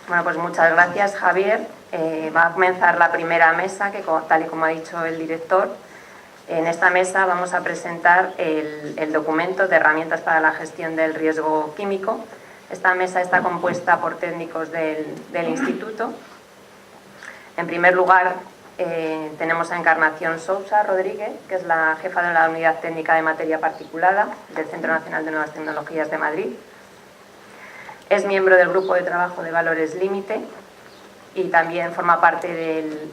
Bueno, pues muchas gracias, Javier. Va a comenzar la primera mesa, que tal y como ha dicho el director, en esta mesa vamos a presentar el documento de herramientas para la gestión del riesgo químico. Esta mesa está compuesta por técnicos del Instituto. En primer lugar, tenemos a Encarnación Sousa Rodríguez, que es la jefa de la Unidad Técnica de Materia Particulada del Centro Nacional de Nuevas Tecnologías de Madrid. Es miembro del Grupo de Trabajo de Valores Límite y también forma parte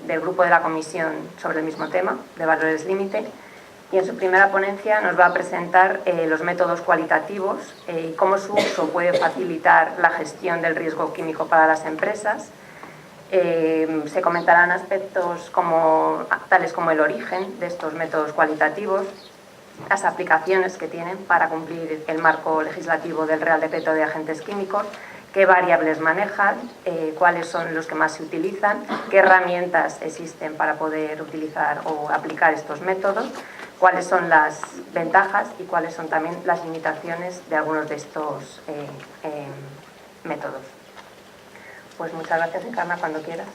del grupo de la Comisión sobre el mismo tema, de Valores Límite. Y en su primera ponencia nos va a presentar los métodos cualitativos y cómo su uso puede facilitar la gestión del riesgo químico para las empresas. Se comentarán aspectos tales como el origen de estos métodos cualitativos, las aplicaciones que tienen para cumplir el marco legislativo del Real Decreto de Agentes Químicos, qué variables manejan, cuáles son los que más se utilizan, qué herramientas existen para poder utilizar o aplicar estos métodos, cuáles son las ventajas y cuáles son también las limitaciones de algunos de estos métodos. Pues muchas gracias, Encarna, cuando quieras.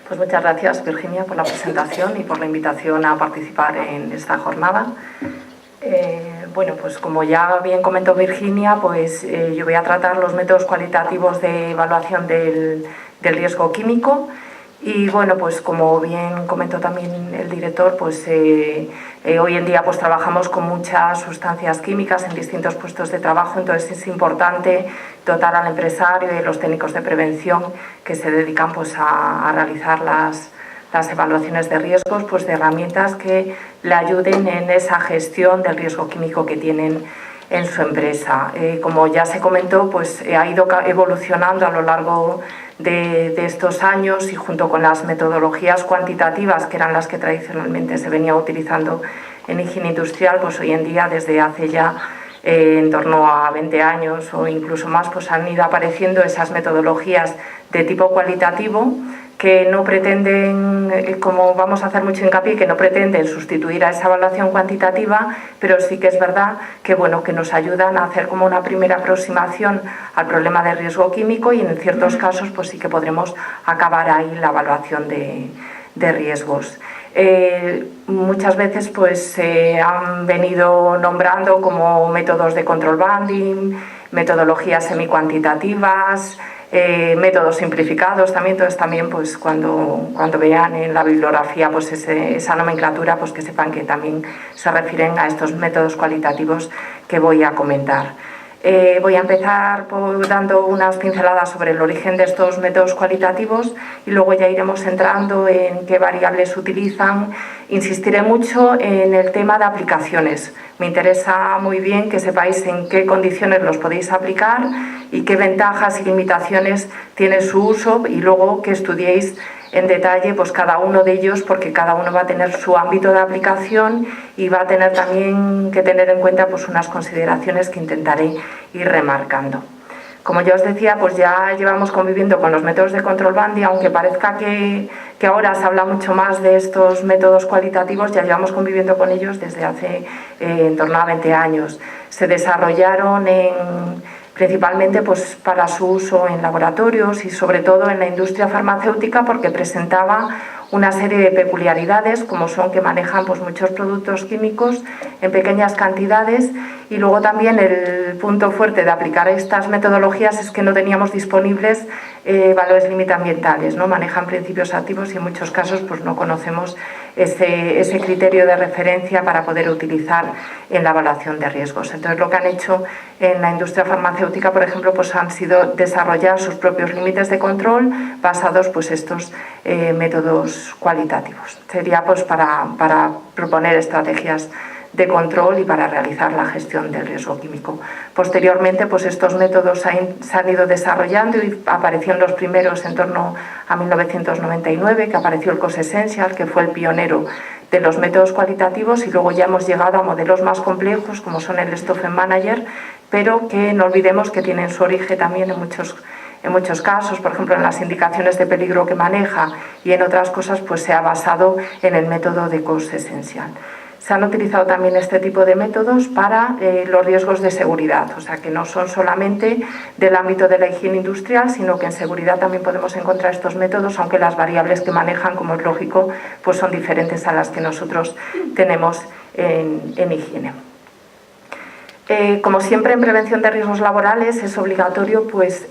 Pues muchas gracias, Virginia, por la presentación y por la invitación a participar en esta jornada. Bueno, pues como ya bien comentó Virginia, pues yo voy a tratar los métodos cualitativos de evaluación del riesgo químico. Y bueno, pues como bien comentó también el director, pues hoy en día pues trabajamos con muchas sustancias químicas en distintos puestos de trabajo, entonces es importante dotar al empresario y a los técnicos de prevención que se dedican pues a realizar las evaluaciones de riesgos, pues de herramientas que le ayuden en esa gestión del riesgo químico que tienen en su empresa. Como ya se comentó, pues ha ido evolucionando a lo largo de estos años y junto con las metodologías cuantitativas, que eran las que tradicionalmente se venía utilizando en higiene industrial, pues hoy en día, desde hace ya en torno a 20 años o incluso más, pues han ido apareciendo esas metodologías de tipo cualitativo que no pretenden, como vamos a hacer mucho hincapié, que no pretenden sustituir a esa evaluación cuantitativa, pero sí que es verdad que, bueno, que nos ayudan a hacer como una primera aproximación al problema de riesgo químico y en ciertos casos pues sí que podremos acabar ahí la evaluación de riesgos. Muchas veces pues se han venido nombrando como métodos de control banding, metodologías semicuantitativas, métodos simplificados también. Entonces también pues cuando vean en la bibliografía pues esa nomenclatura, pues que sepan que también se refieren a estos métodos cualitativos que voy a comentar. Voy a empezar dando unas pinceladas sobre el origen de estos métodos cualitativos y luego ya iremos entrando en qué variables utilizan. Insistiré mucho en el tema de aplicaciones. Me interesa muy bien que sepáis en qué condiciones los podéis aplicar y qué ventajas y limitaciones tiene su uso y luego que estudiéis en detalle pues cada uno de ellos, porque cada uno va a tener su ámbito de aplicación y va a tener también que tener en cuenta pues unas consideraciones que intentaré ir remarcando. Como ya os decía, pues ya llevamos conviviendo con los métodos de control banding, aunque parezca que ahora se habla mucho más de estos métodos cualitativos, ya llevamos conviviendo con ellos desde hace en torno a 20 años. Se desarrollaron principalmente pues, para su uso en laboratorios y sobre todo en la industria farmacéutica porque presentaba una serie de peculiaridades como son que manejan pues, muchos productos químicos en pequeñas cantidades y luego también el punto fuerte de aplicar estas metodologías es que no teníamos disponibles valores límite ambientales, ¿no? Manejan principios activos y en muchos casos pues, no conocemos ese criterio de referencia para poder utilizar en la evaluación de riesgos. Entonces lo que han hecho en la industria farmacéutica, por ejemplo, pues han sido desarrollar sus propios límites de control basados pues estos métodos cualitativos. Sería pues para proponer estrategias de control y para realizar la gestión del riesgo químico. Posteriormente, pues estos métodos se han ido desarrollando y aparecieron los primeros en torno a 1999, que apareció el Cost Essential, que fue el pionero de los métodos cualitativos, y luego ya hemos llegado a modelos más complejos, como son el Stoffen Manager, pero que no olvidemos que tienen su origen también en muchos casos, por ejemplo, en las indicaciones de peligro que maneja y en otras cosas, pues se ha basado en el método de Cost Essential. se han utilizado también este tipo de métodos para los riesgos de seguridad, o sea que no son solamente del ámbito de la higiene industrial, sino que en seguridad también podemos encontrar estos métodos, aunque las variables que manejan, como es lógico, pues son diferentes a las que nosotros tenemos en higiene. Como siempre en prevención de riesgos laborales es obligatorio pues,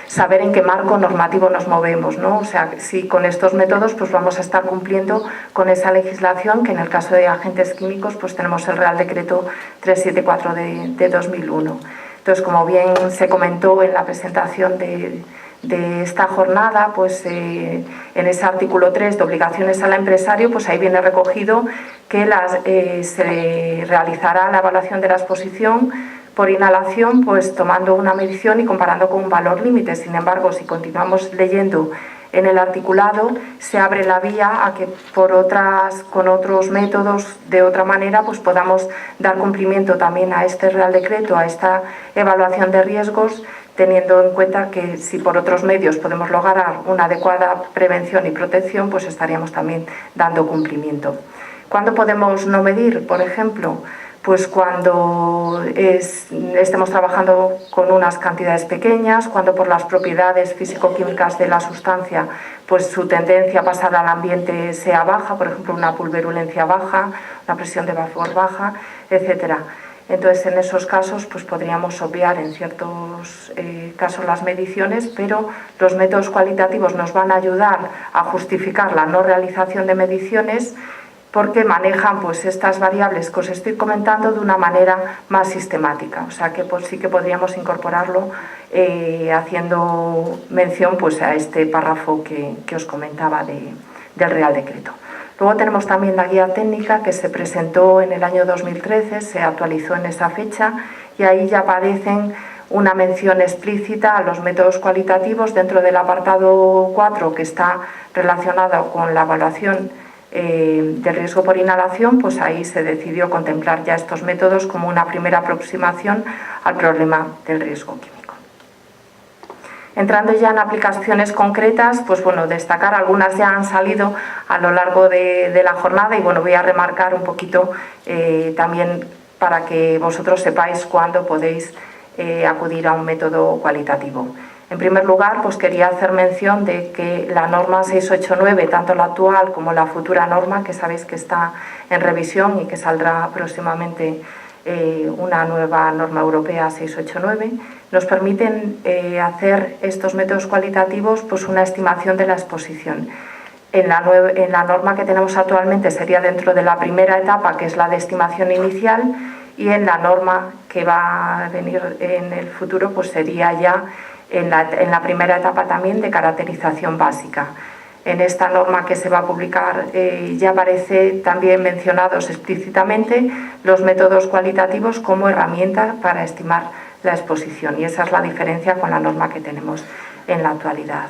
saber en qué marco normativo nos movemos, ¿no? O sea, si con estos métodos pues, vamos a estar cumpliendo con esa legislación que en el caso de agentes químicos pues, tenemos el Real Decreto 374 de 2001. Entonces, como bien se comentó en la presentación de esta jornada, pues en ese artículo 3 de obligaciones al empresario, pues ahí viene recogido que se realizará la evaluación de la exposición por inhalación, pues tomando una medición y comparando con un valor límite. Sin embargo, si continuamos leyendo en el articulado, se abre la vía a que con otros métodos, de otra manera, pues podamos dar cumplimiento también a este Real Decreto, a esta evaluación de riesgos, teniendo en cuenta que si por otros medios podemos lograr una adecuada prevención y protección, pues estaríamos también dando cumplimiento. ¿Cuándo podemos no medir? Por ejemplo, pues cuando estemos trabajando con unas cantidades pequeñas, cuando por las propiedades físico-químicas de la sustancia, pues su tendencia a pasar al ambiente sea baja, por ejemplo, una pulverulencia baja, una presión de vapor baja, etcétera. Entonces, en esos casos, pues podríamos obviar en ciertos casos las mediciones, pero los métodos cualitativos nos van a ayudar a justificar la no realización de mediciones porque manejan pues, estas variables que os estoy comentando de una manera más sistemática. O sea que pues, sí que podríamos incorporarlo haciendo mención pues, a este párrafo que os comentaba del Real Decreto. Luego tenemos también la guía técnica que se presentó en el año 2013, se actualizó en esa fecha y ahí ya aparecen una mención explícita a los métodos cualitativos dentro del apartado 4 que está relacionado con la evaluación del riesgo por inhalación, pues ahí se decidió contemplar ya estos métodos como una primera aproximación al problema del riesgo químico. Entrando ya en aplicaciones concretas, pues bueno, destacar algunas ya han salido a lo largo de la jornada y bueno, voy a remarcar un poquito también para que vosotros sepáis cuándo podéis acudir a un método cualitativo. En primer lugar, pues quería hacer mención de que la norma 689, tanto la actual como la futura norma, que sabéis que está en revisión y que saldrá próximamente una nueva norma europea 689, nos permiten hacer estos métodos cualitativos pues una estimación de la exposición. En la norma que tenemos actualmente sería dentro de la primera etapa, que es la de estimación inicial, y en la norma que va a venir en el futuro pues sería ya en la primera etapa también de caracterización básica. En esta norma que se va a publicar ya aparece también mencionados explícitamente los métodos cualitativos como herramienta para estimar la exposición y esa es la diferencia con la norma que tenemos en la actualidad.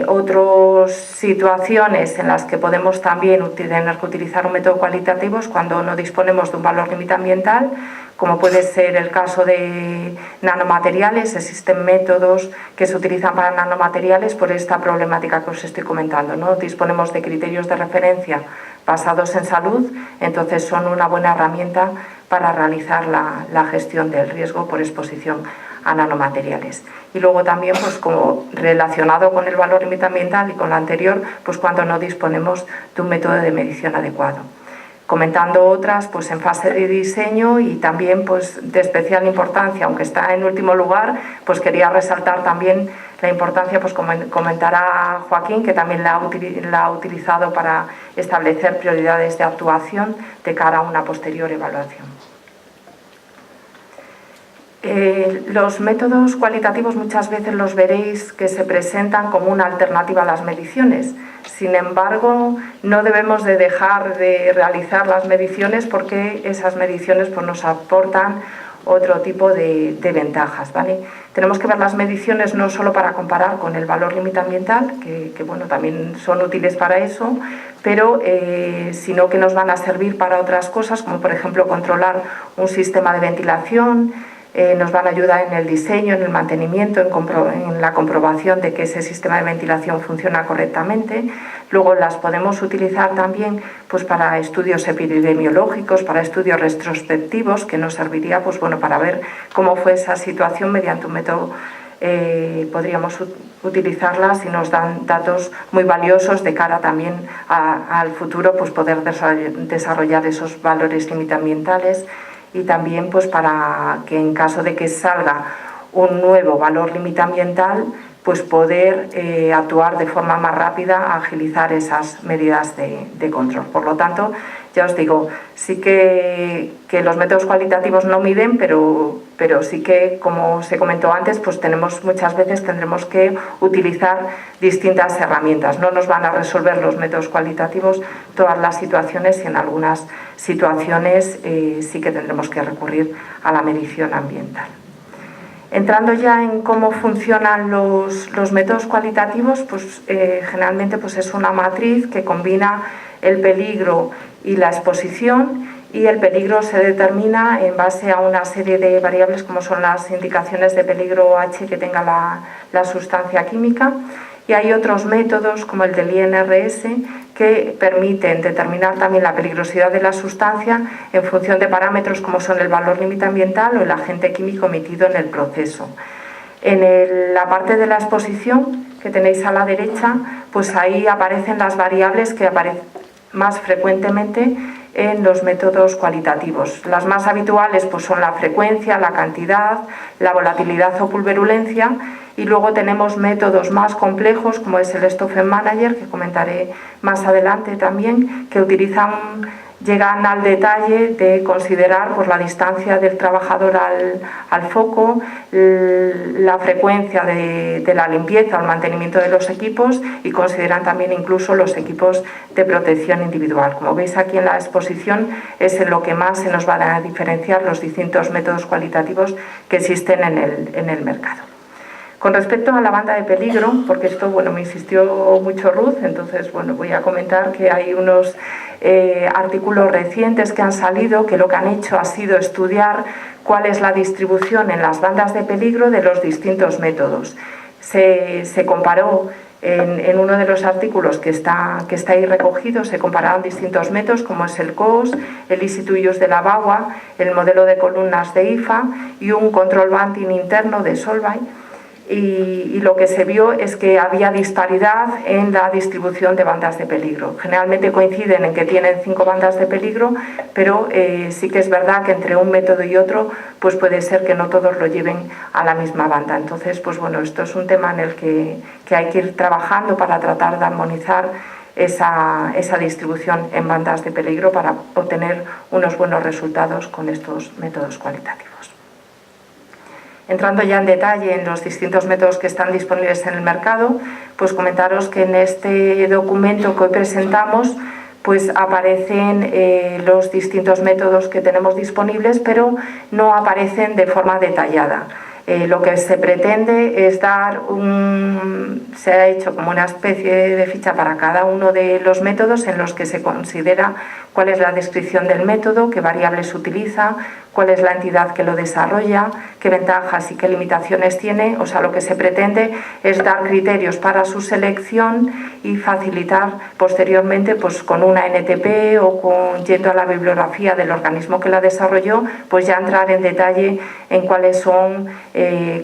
Otras situaciones en las que podemos también tener que utilizar un método cualitativo es cuando no disponemos de un valor límite ambiental, como puede ser el caso de nanomateriales. Existen métodos que se utilizan para nanomateriales por esta problemática que os estoy comentando, ¿no? Disponemos de criterios de referencia basados en salud, entonces son una buena herramienta para realizar la gestión del riesgo por exposición a nanomateriales. Y luego también, pues como relacionado con el valor límite ambiental y con lo anterior, pues cuando no disponemos de un método de medición adecuado. Comentando otras, pues en fase de diseño y también pues de especial importancia, aunque está en último lugar, pues quería resaltar también la importancia, pues como comentará Joaquín, que también la ha utilizado para establecer prioridades de actuación de cara a una posterior evaluación. Los métodos cualitativos muchas veces los veréis que se presentan como una alternativa a las mediciones. Sin embargo, no debemos de dejar de realizar las mediciones porque esas mediciones pues, nos aportan otro tipo de ventajas, ¿vale? Tenemos que ver las mediciones no solo para comparar con el valor límite ambiental, que bueno, también son útiles para eso, pero sino que nos van a servir para otras cosas, como por ejemplo controlar un sistema de ventilación, nos van a ayudar en el diseño, en el mantenimiento, en la comprobación de que ese sistema de ventilación funciona correctamente. Luego las podemos utilizar también pues, para estudios epidemiológicos, para estudios retrospectivos, que nos serviría pues, bueno, para ver cómo fue esa situación mediante un método. Podríamos utilizarlas y nos dan datos muy valiosos de cara también al futuro, pues poder desarrollar esos valores límite ambientales y también pues para que en caso de que salga un nuevo valor límite ambiental, pues poder actuar de forma más rápida, agilizar esas medidas de control. Por lo tanto, ya os digo, sí que los métodos cualitativos no miden, pero sí que, como se comentó antes, pues muchas veces tendremos que utilizar distintas herramientas. No nos van a resolver los métodos cualitativos todas las situaciones y en algunas situaciones sí que tendremos que recurrir a la medición ambiental. Entrando ya en cómo funcionan los métodos cualitativos, pues generalmente pues es una matriz que combina el peligro y la exposición, y el peligro se determina en base a una serie de variables como son las indicaciones de peligro H que tenga la sustancia química, y hay otros métodos como el del INRS que permiten determinar también la peligrosidad de la sustancia en función de parámetros como son el valor límite ambiental o el agente químico emitido en el proceso. En la parte de la exposición que tenéis a la derecha, pues ahí aparecen las variables que aparecen más frecuentemente en los métodos cualitativos. Las más habituales pues son la frecuencia, la cantidad, la volatilidad o pulverulencia, y luego tenemos métodos más complejos como es el Stoffen Manager, que comentaré más adelante también, que llegan al detalle de considerar pues, la distancia del trabajador al foco, la frecuencia de la limpieza o el mantenimiento de los equipos, y consideran también incluso los equipos de protección individual. Como veis aquí en la exposición es en lo que más se nos van a diferenciar los distintos métodos cualitativos que existen en el mercado. Con respecto a la banda de peligro, porque esto bueno, me insistió mucho Ruth, entonces bueno, voy a comentar que hay unos artículos recientes que han salido que lo que han hecho ha sido estudiar cuál es la distribución en las bandas de peligro de los distintos métodos. Se comparó en uno de los artículos que está ahí recogido, se compararon distintos métodos como es el COS, el Easy to Use de la BAWA, el modelo de columnas de IFA y un control banting interno de Solvay. Y lo que se vio es que había disparidad en la distribución de bandas de peligro. Generalmente coinciden en que tienen 5 bandas de peligro, pero sí que es verdad que entre un método y otro pues puede ser que no todos lo lleven a la misma banda. Entonces, pues bueno, esto es un tema en el que hay que ir trabajando para tratar de armonizar esa distribución en bandas de peligro para obtener unos buenos resultados con estos métodos cualitativos. Entrando ya en detalle en los distintos métodos que están disponibles en el mercado, pues comentaros que en este documento que hoy presentamos pues aparecen los distintos métodos que tenemos disponibles, pero no aparecen de forma detallada. Lo que se pretende es se ha hecho como una especie de ficha para cada uno de los métodos en los que se considera cuál es la descripción del método, qué variables se utiliza, cuál es la entidad que lo desarrolla, qué ventajas y qué limitaciones tiene. O sea, lo que se pretende es dar criterios para su selección y facilitar posteriormente, pues con una NTP o yendo a la bibliografía del organismo que la desarrolló, pues ya entrar en detalle en cuáles son,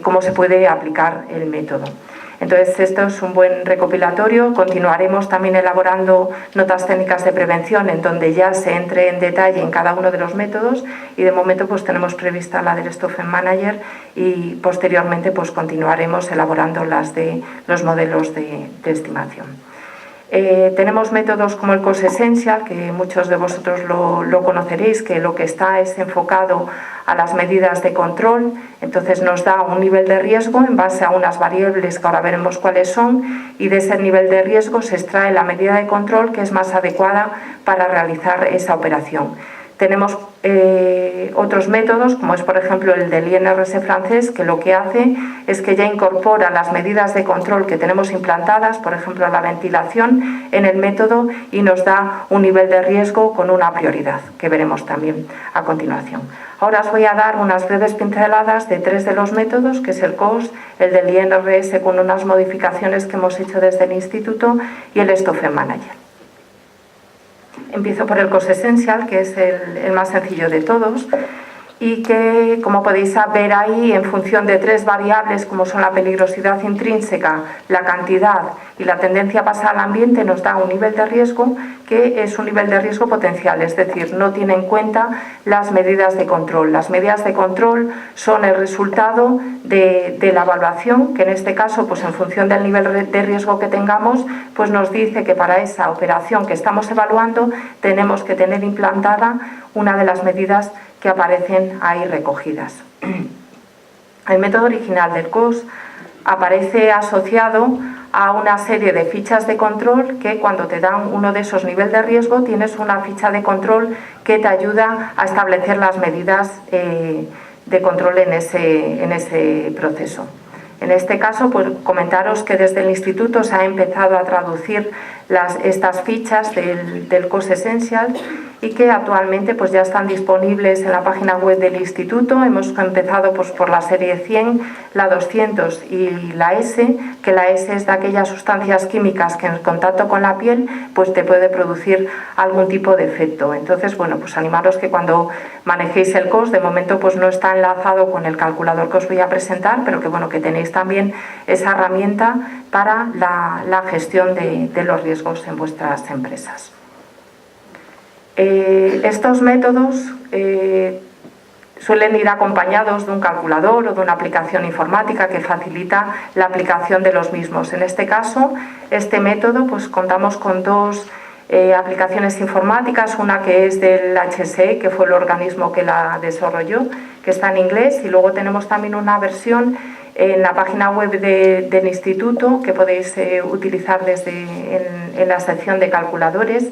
cómo se puede aplicar el método. Entonces, esto es un buen recopilatorio. Continuaremos también elaborando notas técnicas de prevención en donde ya se entre en detalle en cada uno de los métodos, y de momento pues tenemos prevista la del Stoffen Manager, y posteriormente pues continuaremos elaborando las de los modelos de estimación. Tenemos métodos como el COS Essential, que muchos de vosotros lo conoceréis, que lo que está es enfocado a las medidas de control. Entonces nos da un nivel de riesgo en base a unas variables que ahora veremos cuáles son, y de ese nivel de riesgo se extrae la medida de control que es más adecuada para realizar esa operación. Tenemos otros métodos, como es por ejemplo el del INRS francés, que lo que hace es que ya incorpora las medidas de control que tenemos implantadas, por ejemplo la ventilación, en el método y nos da un nivel de riesgo con una prioridad, que veremos también a continuación. Ahora os voy a dar unas breves pinceladas de 3 de los métodos, que es el COS, el del INRS con unas modificaciones que hemos hecho desde el Instituto y el Stoffer Manager. Empiezo por el COS Essential, que es el más sencillo de todos y que, como podéis ver ahí, en función de 3 variables como son la peligrosidad intrínseca, la cantidad y la tendencia a pasar al ambiente, nos da un nivel de riesgo que es un nivel de riesgo potencial, es decir, no tiene en cuenta las medidas de control. Las medidas de control son el resultado de la evaluación, que en este caso, pues en función del nivel de riesgo que tengamos, pues nos dice que para esa operación que estamos evaluando tenemos que tener implantada una de las medidas que aparecen ahí recogidas. El método original del COS aparece asociado a una serie de fichas de control que, cuando te dan uno de esos niveles de riesgo, tienes una ficha de control que te ayuda a establecer las medidas de control en ese proceso. En este caso, pues comentaros que desde el Instituto se ha empezado a traducir estas fichas del COS Essential y que actualmente pues ya están disponibles en la página web del Instituto. Hemos empezado pues por la serie 100, la 200 y la S, que la S es de aquellas sustancias químicas que en contacto con la piel pues te puede producir algún tipo de efecto. Entonces, bueno, pues animaros que cuando manejéis el COS, de momento pues no está enlazado con el calculador que os voy a presentar, pero que bueno, que tenéis también esa herramienta para la gestión de los riesgos en vuestras empresas. Estos métodos suelen ir acompañados de un calculador o de una aplicación informática que facilita la aplicación de los mismos. En este caso, este método, pues contamos con 2 aplicaciones informáticas, una que es del HSE, que fue el organismo que la desarrolló, que está en inglés, y luego tenemos también una versión en la página web del Instituto que podéis utilizar en la sección de calculadores,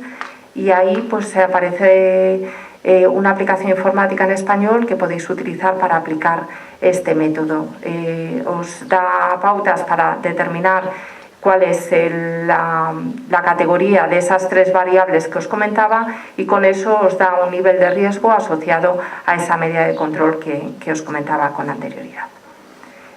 y ahí pues aparece una aplicación informática en español que podéis utilizar para aplicar este método. Os da pautas para determinar cuál es la categoría de esas 3 variables que os comentaba, y con eso os da un nivel de riesgo asociado a esa medida de control que os comentaba con anterioridad.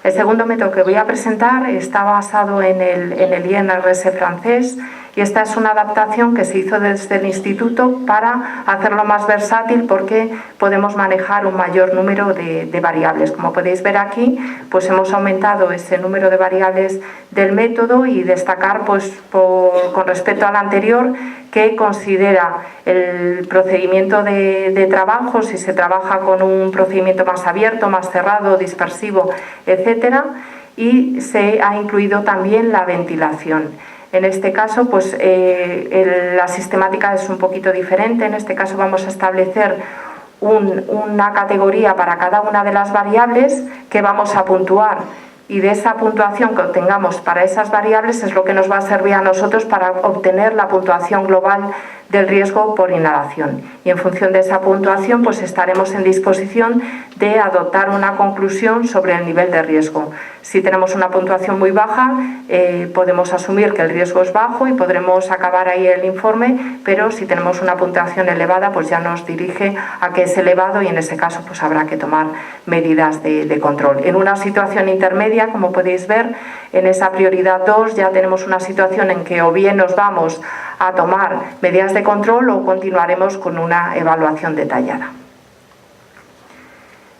El segundo método que voy a presentar está basado en el INRS francés, y esta es una adaptación que se hizo desde el Instituto para hacerlo más versátil, porque podemos manejar un mayor número de variables. Como podéis ver aquí, pues hemos aumentado ese número de variables del método, y destacar pues con respecto al anterior que considera el procedimiento de trabajo, si se trabaja con un procedimiento más abierto, más cerrado, dispersivo, etcétera, y se ha incluido también la ventilación. En este caso, pues la sistemática es un poquito diferente. En este caso vamos a establecer una categoría para cada una de las variables que vamos a puntuar, y de esa puntuación que obtengamos para esas variables es lo que nos va a servir a nosotros para obtener la puntuación global del riesgo por inhalación. Y en función de esa puntuación pues estaremos en disposición de adoptar una conclusión sobre el nivel de riesgo. Si tenemos una puntuación muy baja, podemos asumir que el riesgo es bajo y podremos acabar ahí el informe, pero si tenemos una puntuación elevada, pues ya nos dirige a que es elevado, y en ese caso pues habrá que tomar medidas de control. En una situación intermedia, como podéis ver, en esa prioridad 2 ya tenemos una situación en que o bien nos vamos a tomar medidas de control o continuaremos con una evaluación detallada.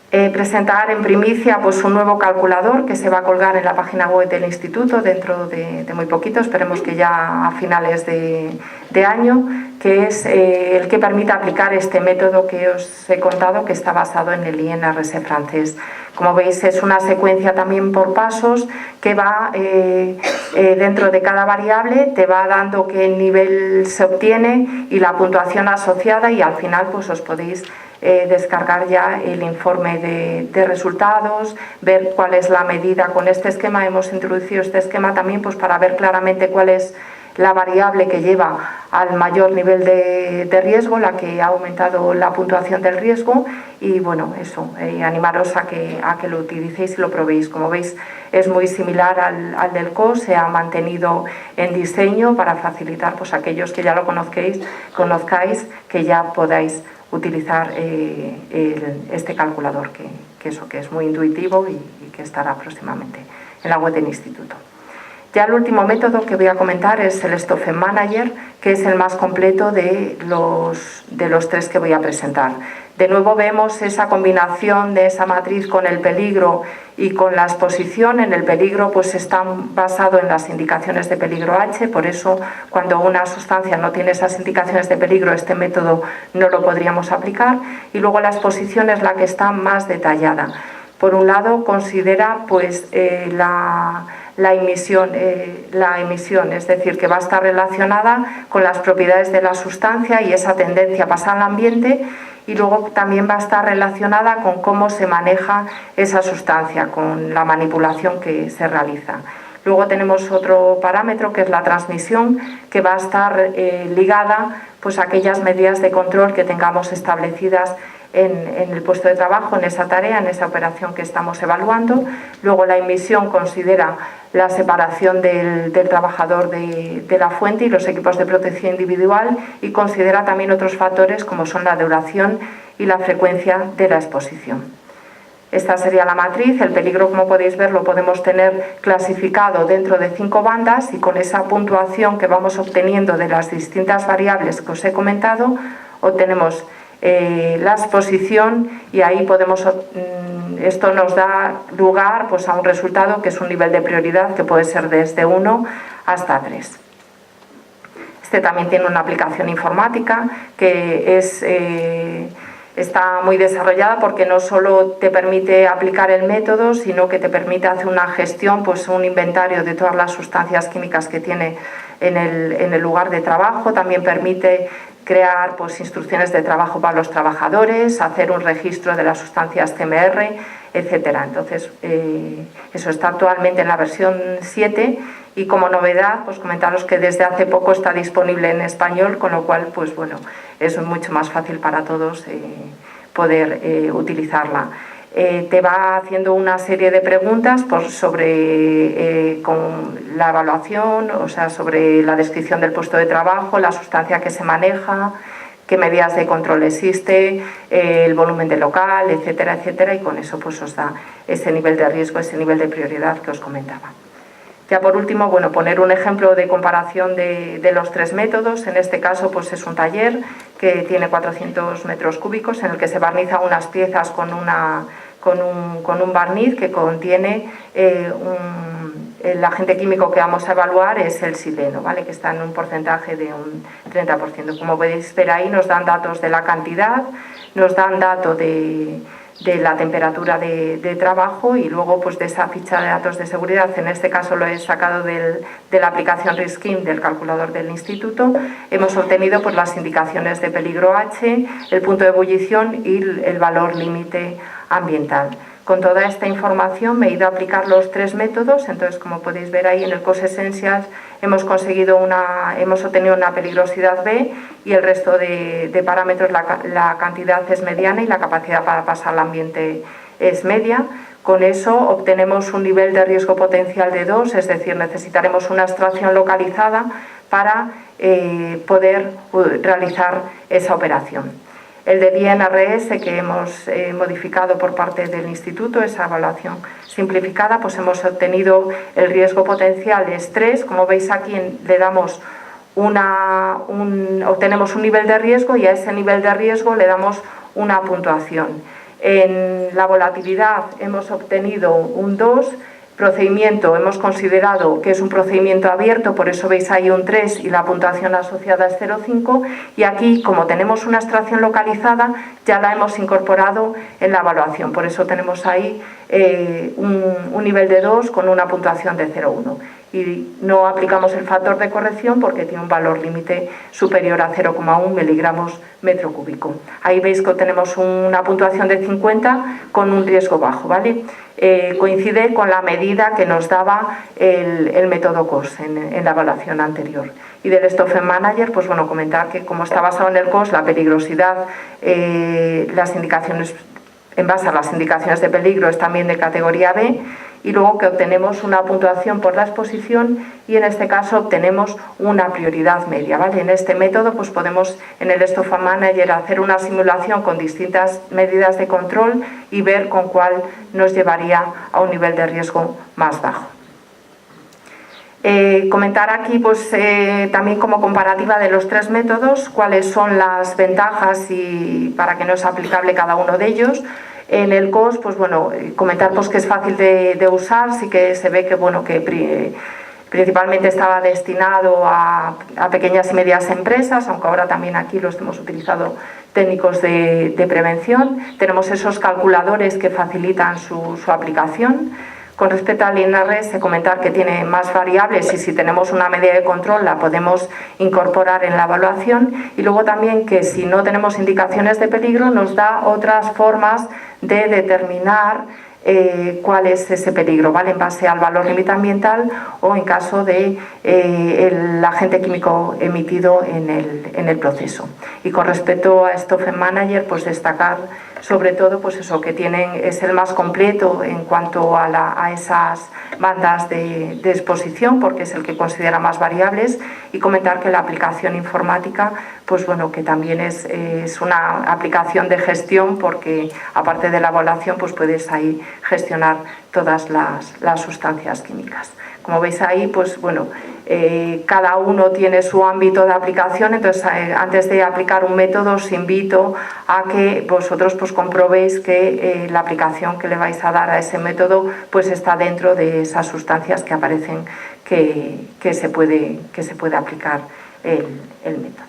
Presentar en primicia pues un nuevo calculador que se va a colgar en la página web del Instituto dentro de muy poquito, esperemos que ya a finales de año, que es el que permite aplicar este método que os he contado, que está basado en el INRS francés. Como veis, es una secuencia también por pasos que va dentro de cada variable, te va dando qué nivel se obtiene y la puntuación asociada, y al final pues os podéis descargar ya el informe de resultados, ver cuál es la medida con este esquema. Hemos introducido este esquema también pues para ver claramente cuál es la variable que lleva al mayor nivel de riesgo, la que ha aumentado la puntuación del riesgo. Y bueno, eso, animaros a que lo utilicéis y lo probéis. Como veis, es muy similar al del COS, se ha mantenido en diseño para facilitar pues aquellos que ya lo conozcáis, que ya podáis utilizar este calculador, que es muy intuitivo y que estará próximamente en la web del instituto. Ya el último método que voy a comentar es el Stoffen Manager, que es el más completo de los tres que voy a presentar. De nuevo vemos esa combinación de esa matriz con el peligro y con la exposición. En el peligro pues está basado en las indicaciones de peligro H, por eso cuando una sustancia no tiene esas indicaciones de peligro, este método no lo podríamos aplicar. Y luego la exposición es la que está más detallada. Por un lado considera pues la emisión, es decir, que va a estar relacionada con las propiedades de la sustancia y esa tendencia a pasar al ambiente, y luego también va a estar relacionada con cómo se maneja esa sustancia, con la manipulación que se realiza. Luego tenemos otro parámetro que es la transmisión, que va a estar ligada pues, a aquellas medidas de control que tengamos establecidas en el puesto de trabajo, en esa tarea, en esa operación que estamos evaluando. Luego la emisión considera la separación del trabajador de la fuente y los equipos de protección individual, y considera también otros factores como son la duración y la frecuencia de la exposición. Esta sería la matriz. El peligro, como podéis ver, lo podemos tener clasificado dentro de 5 bandas, y con esa puntuación que vamos obteniendo de las distintas variables que os he comentado, obtenemos la exposición, y ahí esto nos da lugar pues, a un resultado que es un nivel de prioridad que puede ser desde 1 hasta 3. Este también tiene una aplicación informática que está muy desarrollada, porque no solo te permite aplicar el método, sino que te permite hacer una gestión, pues un inventario de todas las sustancias químicas que tiene en el lugar de trabajo. También permite crear pues, instrucciones de trabajo para los trabajadores, hacer un registro de las sustancias CMR, etc. Entonces, eso está actualmente en la versión 7, y como novedad, pues comentaros que desde hace poco está disponible en español, con lo cual, pues bueno, es mucho más fácil para todos poder utilizarla. Te va haciendo una serie de preguntas sobre con la evaluación, o sea, sobre la descripción del puesto de trabajo, la sustancia que se maneja, qué medidas de control existe, el volumen de local, etcétera, etcétera, y con eso pues os da ese nivel de riesgo, ese nivel de prioridad que os comentaba. Ya por último, bueno, poner un ejemplo de comparación de los 3 métodos. En este caso pues es un taller que tiene 400 metros cúbicos, en el que se barnizan unas piezas con un barniz que contiene el agente químico que vamos a evaluar es el sileno, ¿vale? Que está en un porcentaje de un 30%. Como podéis ver ahí, nos dan datos de la cantidad, nos dan datos de la temperatura de trabajo, y luego pues de esa ficha de datos de seguridad. En este caso lo he sacado de la aplicación RISC-IM del calculador del instituto. Hemos obtenido pues las indicaciones de peligro H, el punto de ebullición y el valor límite ambiental. Con toda esta información me he ido a aplicar los 3 métodos. Entonces, como podéis ver ahí en el Cost Essentials, hemos obtenido una peligrosidad B, y el resto de parámetros, la cantidad es mediana y la capacidad para pasar al ambiente es media. Con eso obtenemos un nivel de riesgo potencial de 2, es decir, necesitaremos una extracción localizada para poder realizar esa operación. El de BNRS, que hemos modificado por parte del instituto, esa evaluación simplificada, pues hemos obtenido el riesgo potencial es 3. Como veis aquí, le damos obtenemos un nivel de riesgo, y a ese nivel de riesgo le damos una puntuación. En la volatilidad hemos obtenido un 2. Procedimiento, hemos considerado que es un procedimiento abierto, por eso veis ahí un 3 y la puntuación asociada es 0,5, y aquí, como tenemos una extracción localizada, ya la hemos incorporado en la evaluación, por eso tenemos ahí un nivel de 2 con una puntuación de 0,1. y no aplicamos el factor de corrección porque tiene un valor límite superior a 0,1 miligramos metro cúbico. Ahí veis que tenemos una puntuación de 50 con un riesgo bajo, ¿vale? Coincide con la medida que nos daba el método COS en la evaluación anterior. Y del Stoffen Manager, pues bueno, comentar que como está basado en el COS, la peligrosidad, las indicaciones, en base a las indicaciones de peligro, es también de categoría B, y luego que obtenemos una puntuación por la exposición y en este caso obtenemos una prioridad media, ¿vale? En este método pues podemos en el Stoffen Manager hacer una simulación con distintas medidas de control y ver con cuál nos llevaría a un nivel de riesgo más bajo. Comentar aquí pues, también como comparativa de los tres métodos cuáles son las ventajas y para qué no es aplicable cada uno de ellos. En el COS, pues bueno, comentar pues que es fácil de usar, sí que se ve que bueno que principalmente estaba destinado a pequeñas y medianas empresas, aunque ahora también aquí los hemos utilizado técnicos de prevención. Tenemos esos calculadores que facilitan su aplicación. Con respecto al INRS, comentar que tiene más variables y si tenemos una medida de control la podemos incorporar en la evaluación y luego también que si no tenemos indicaciones de peligro nos da otras formas de determinar cuál es ese peligro, ¿vale? En base al valor límite ambiental o en caso de el agente químico emitido en el proceso. Y con respecto a Stoffen Manager, pues destacar sobre todo pues eso, que es el más completo en cuanto a esas bandas de exposición porque es el que considera más variables y comentar que la aplicación informática pues bueno que también es una aplicación de gestión porque aparte de la evaluación pues puedes ahí gestionar todas las sustancias químicas. Como veis ahí, pues bueno, cada uno tiene su ámbito de aplicación, entonces antes de aplicar un método os invito a que vosotros pues comprobéis que la aplicación que le vais a dar a ese método pues está dentro de esas sustancias que aparecen que se puede aplicar el método.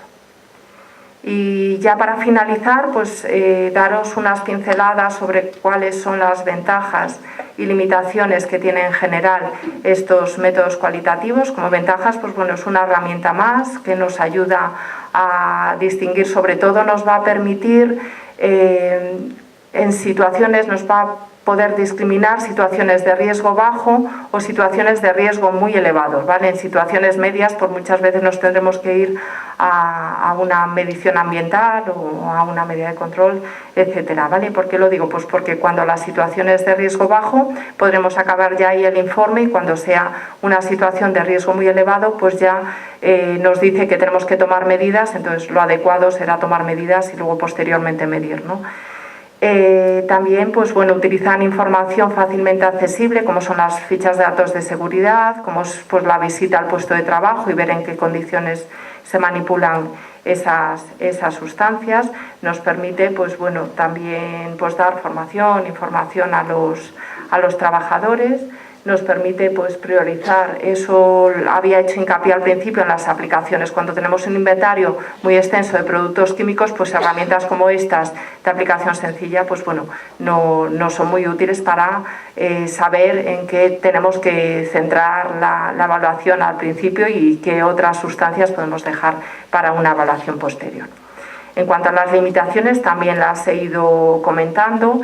Y ya para finalizar, pues daros unas pinceladas sobre cuáles son las ventajas y limitaciones que tienen en general estos métodos cualitativos. Como ventajas, pues bueno, es una herramienta más que nos ayuda a distinguir, sobre todo nos va a permitir en situaciones, nos va a poder discriminar situaciones de riesgo bajo o situaciones de riesgo muy elevados, ¿vale? En situaciones medias, pues muchas veces nos tendremos que ir a una medición ambiental o a una medida de control, etcétera, ¿vale? ¿Por qué lo digo? Pues porque cuando la situación es de riesgo bajo, podremos acabar ya ahí el informe y cuando sea una situación de riesgo muy elevado, pues ya nos dice que tenemos que tomar medidas, entonces lo adecuado será tomar medidas y luego posteriormente medir, ¿no? También pues, bueno, utilizan información fácilmente accesible como son las fichas de datos de seguridad, como es pues, la visita al puesto de trabajo y ver en qué condiciones se manipulan esas sustancias. Nos permite pues, bueno, también pues, dar información a los trabajadores. Nos permite pues, priorizar, eso había hecho hincapié al principio en las aplicaciones, cuando tenemos un inventario muy extenso de productos químicos, pues herramientas como estas de aplicación sencilla pues, bueno, no son muy útiles para saber en qué tenemos que centrar la evaluación al principio y qué otras sustancias podemos dejar para una evaluación posterior. En cuanto a las limitaciones, también las he ido comentando.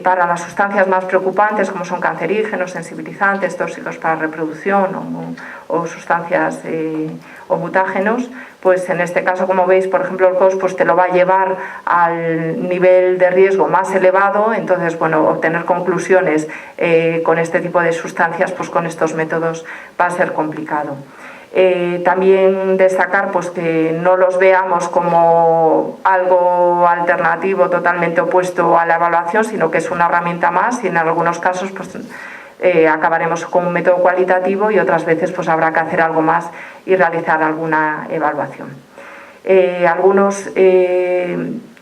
Para las sustancias más preocupantes, como son cancerígenos, sensibilizantes, tóxicos para reproducción o sustancias o mutágenos, pues en este caso, como veis, por ejemplo, el COS pues te lo va a llevar al nivel de riesgo más elevado, entonces, bueno, obtener conclusiones con este tipo de sustancias, pues con estos métodos va a ser complicado. También destacar pues, que no los veamos como algo alternativo totalmente opuesto a la evaluación, sino que es una herramienta más y en algunos casos pues, acabaremos con un método cualitativo y otras veces pues, habrá que hacer algo más y realizar alguna evaluación. Algunos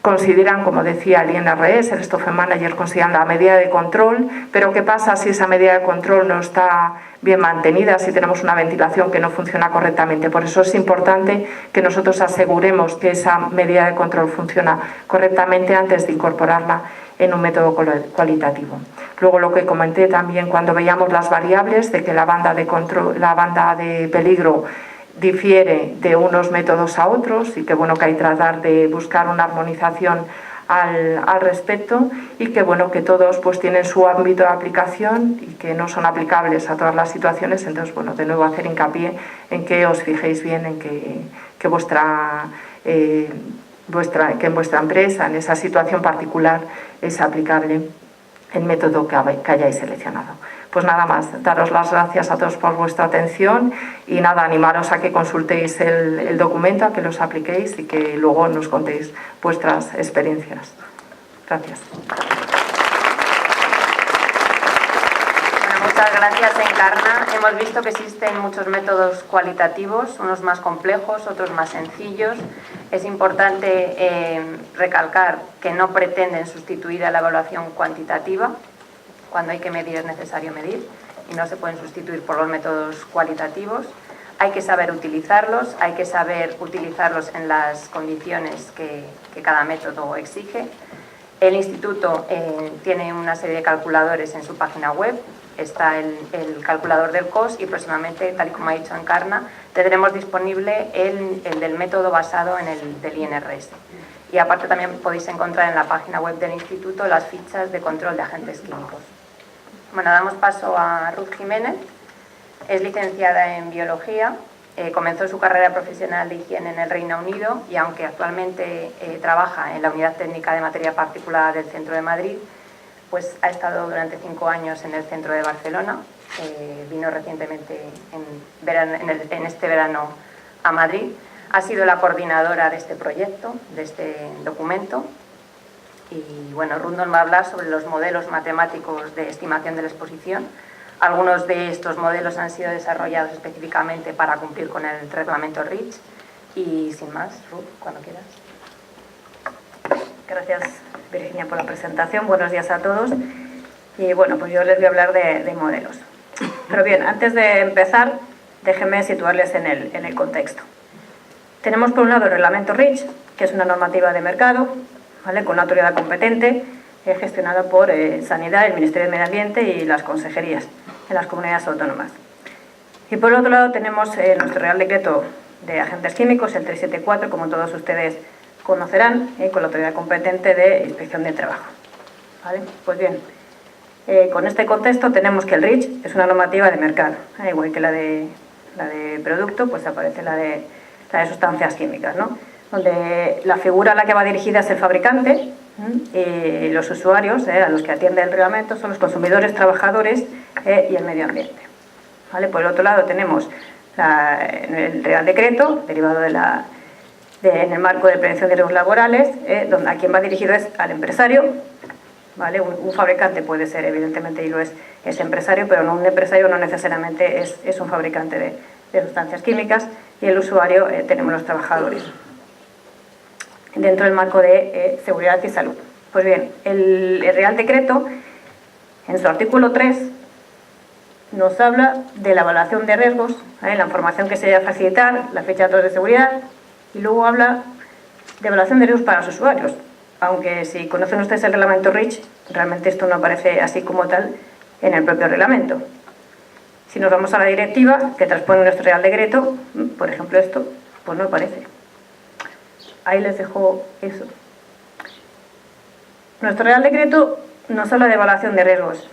consideran, como decía el INRS, el Stoffer Manager, consideran la medida de control, pero ¿qué pasa si esa medida de control no está bien mantenida, si tenemos una ventilación que no funciona correctamente? Por eso es importante que nosotros aseguremos que esa medida de control funciona correctamente antes de incorporarla en un método cualitativo. Luego, lo que comenté también cuando veíamos las variables de que la banda de peligro difiere de unos métodos a otros, y que bueno, que hay que tratar de buscar una armonización al respecto, y que bueno, que todos pues tienen su ámbito de aplicación y que no son aplicables a todas las situaciones. Entonces, bueno, de nuevo hacer hincapié en que os fijéis bien en que en vuestra empresa, en esa situación particular, es aplicable el método que hayáis seleccionado. Pues nada más, daros las gracias a todos por vuestra atención y nada, animaros a que consultéis el documento, a que los apliquéis y que luego nos contéis vuestras experiencias. Gracias. Bueno, muchas gracias, Encarna. Hemos visto que existen muchos métodos cualitativos, unos más complejos, otros más sencillos. Es importante recalcar que no pretenden sustituir a la evaluación cuantitativa. Cuando hay que medir es necesario medir y no se pueden sustituir por los métodos cualitativos. Hay que saber utilizarlos en las condiciones que cada método exige. El instituto tiene una serie de calculadores en su página web. Está el calculador del COS y próximamente, tal y como ha dicho Encarna, tendremos disponible el del método basado en el del INRS. Y aparte también podéis encontrar en la página web del instituto las fichas de control de agentes químicos. Bueno, damos paso a Ruth Jiménez. Es licenciada en Biología, comenzó su carrera profesional de higiene en el Reino Unido y aunque actualmente trabaja en la Unidad Técnica de Materia Particulada del Centro de Madrid, pues ha estado durante 5 años en el centro de Barcelona. Vino recientemente en este verano a Madrid. Ha sido la coordinadora de este proyecto, de este documento. Y bueno, Ruth nos va a hablar sobre los modelos matemáticos de estimación de la exposición. Algunos de estos modelos han sido desarrollados específicamente para cumplir con el reglamento REACH. Y sin más, Ruth, cuando quieras. Gracias, Virginia, por la presentación. Buenos días a todos. Y bueno, pues yo les voy a hablar de modelos. Pero bien, antes de empezar, déjenme situarles en el contexto. Tenemos por un lado el reglamento REACH, que es una normativa de mercado, ¿vale?, con una autoridad competente, gestionada por Sanidad, el Ministerio de Medio Ambiente y las consejerías en las comunidades autónomas. Y por otro lado tenemos nuestro Real Decreto de Agentes Químicos, el 374, como todos ustedes conocerán, con la autoridad competente de Inspección de Trabajo. ¿Vale? Pues bien, con este contexto tenemos que el REACH es una normativa de mercado, igual que la de producto, pues aparece la de sustancias químicas, ¿no?, donde la figura a la que va dirigida es el fabricante y los usuarios, a los que atiende el reglamento, son los consumidores, trabajadores y el medio ambiente. ¿Vale? Por el otro lado tenemos el Real Decreto, derivado en el marco de prevención de riesgos laborales, donde a quien va dirigido es al empresario. ¿Vale? Un fabricante puede ser, evidentemente, y lo es empresario, pero un empresario no necesariamente es un fabricante de sustancias químicas, y el usuario tenemos los trabajadores, dentro del marco de seguridad y salud. Pues bien, el Real Decreto, en su artículo 3, nos habla de la evaluación de riesgos, la información que se debe facilitar, la fecha de datos de seguridad, y luego habla de evaluación de riesgos para los usuarios. Aunque si conocen ustedes el reglamento REACH, realmente esto no aparece así como tal en el propio reglamento. Si nos vamos a la directiva que transpone nuestro Real Decreto, por ejemplo esto, pues no aparece. Ahí les dejo eso. Nuestro Real Decreto nos habla de evaluación de riesgos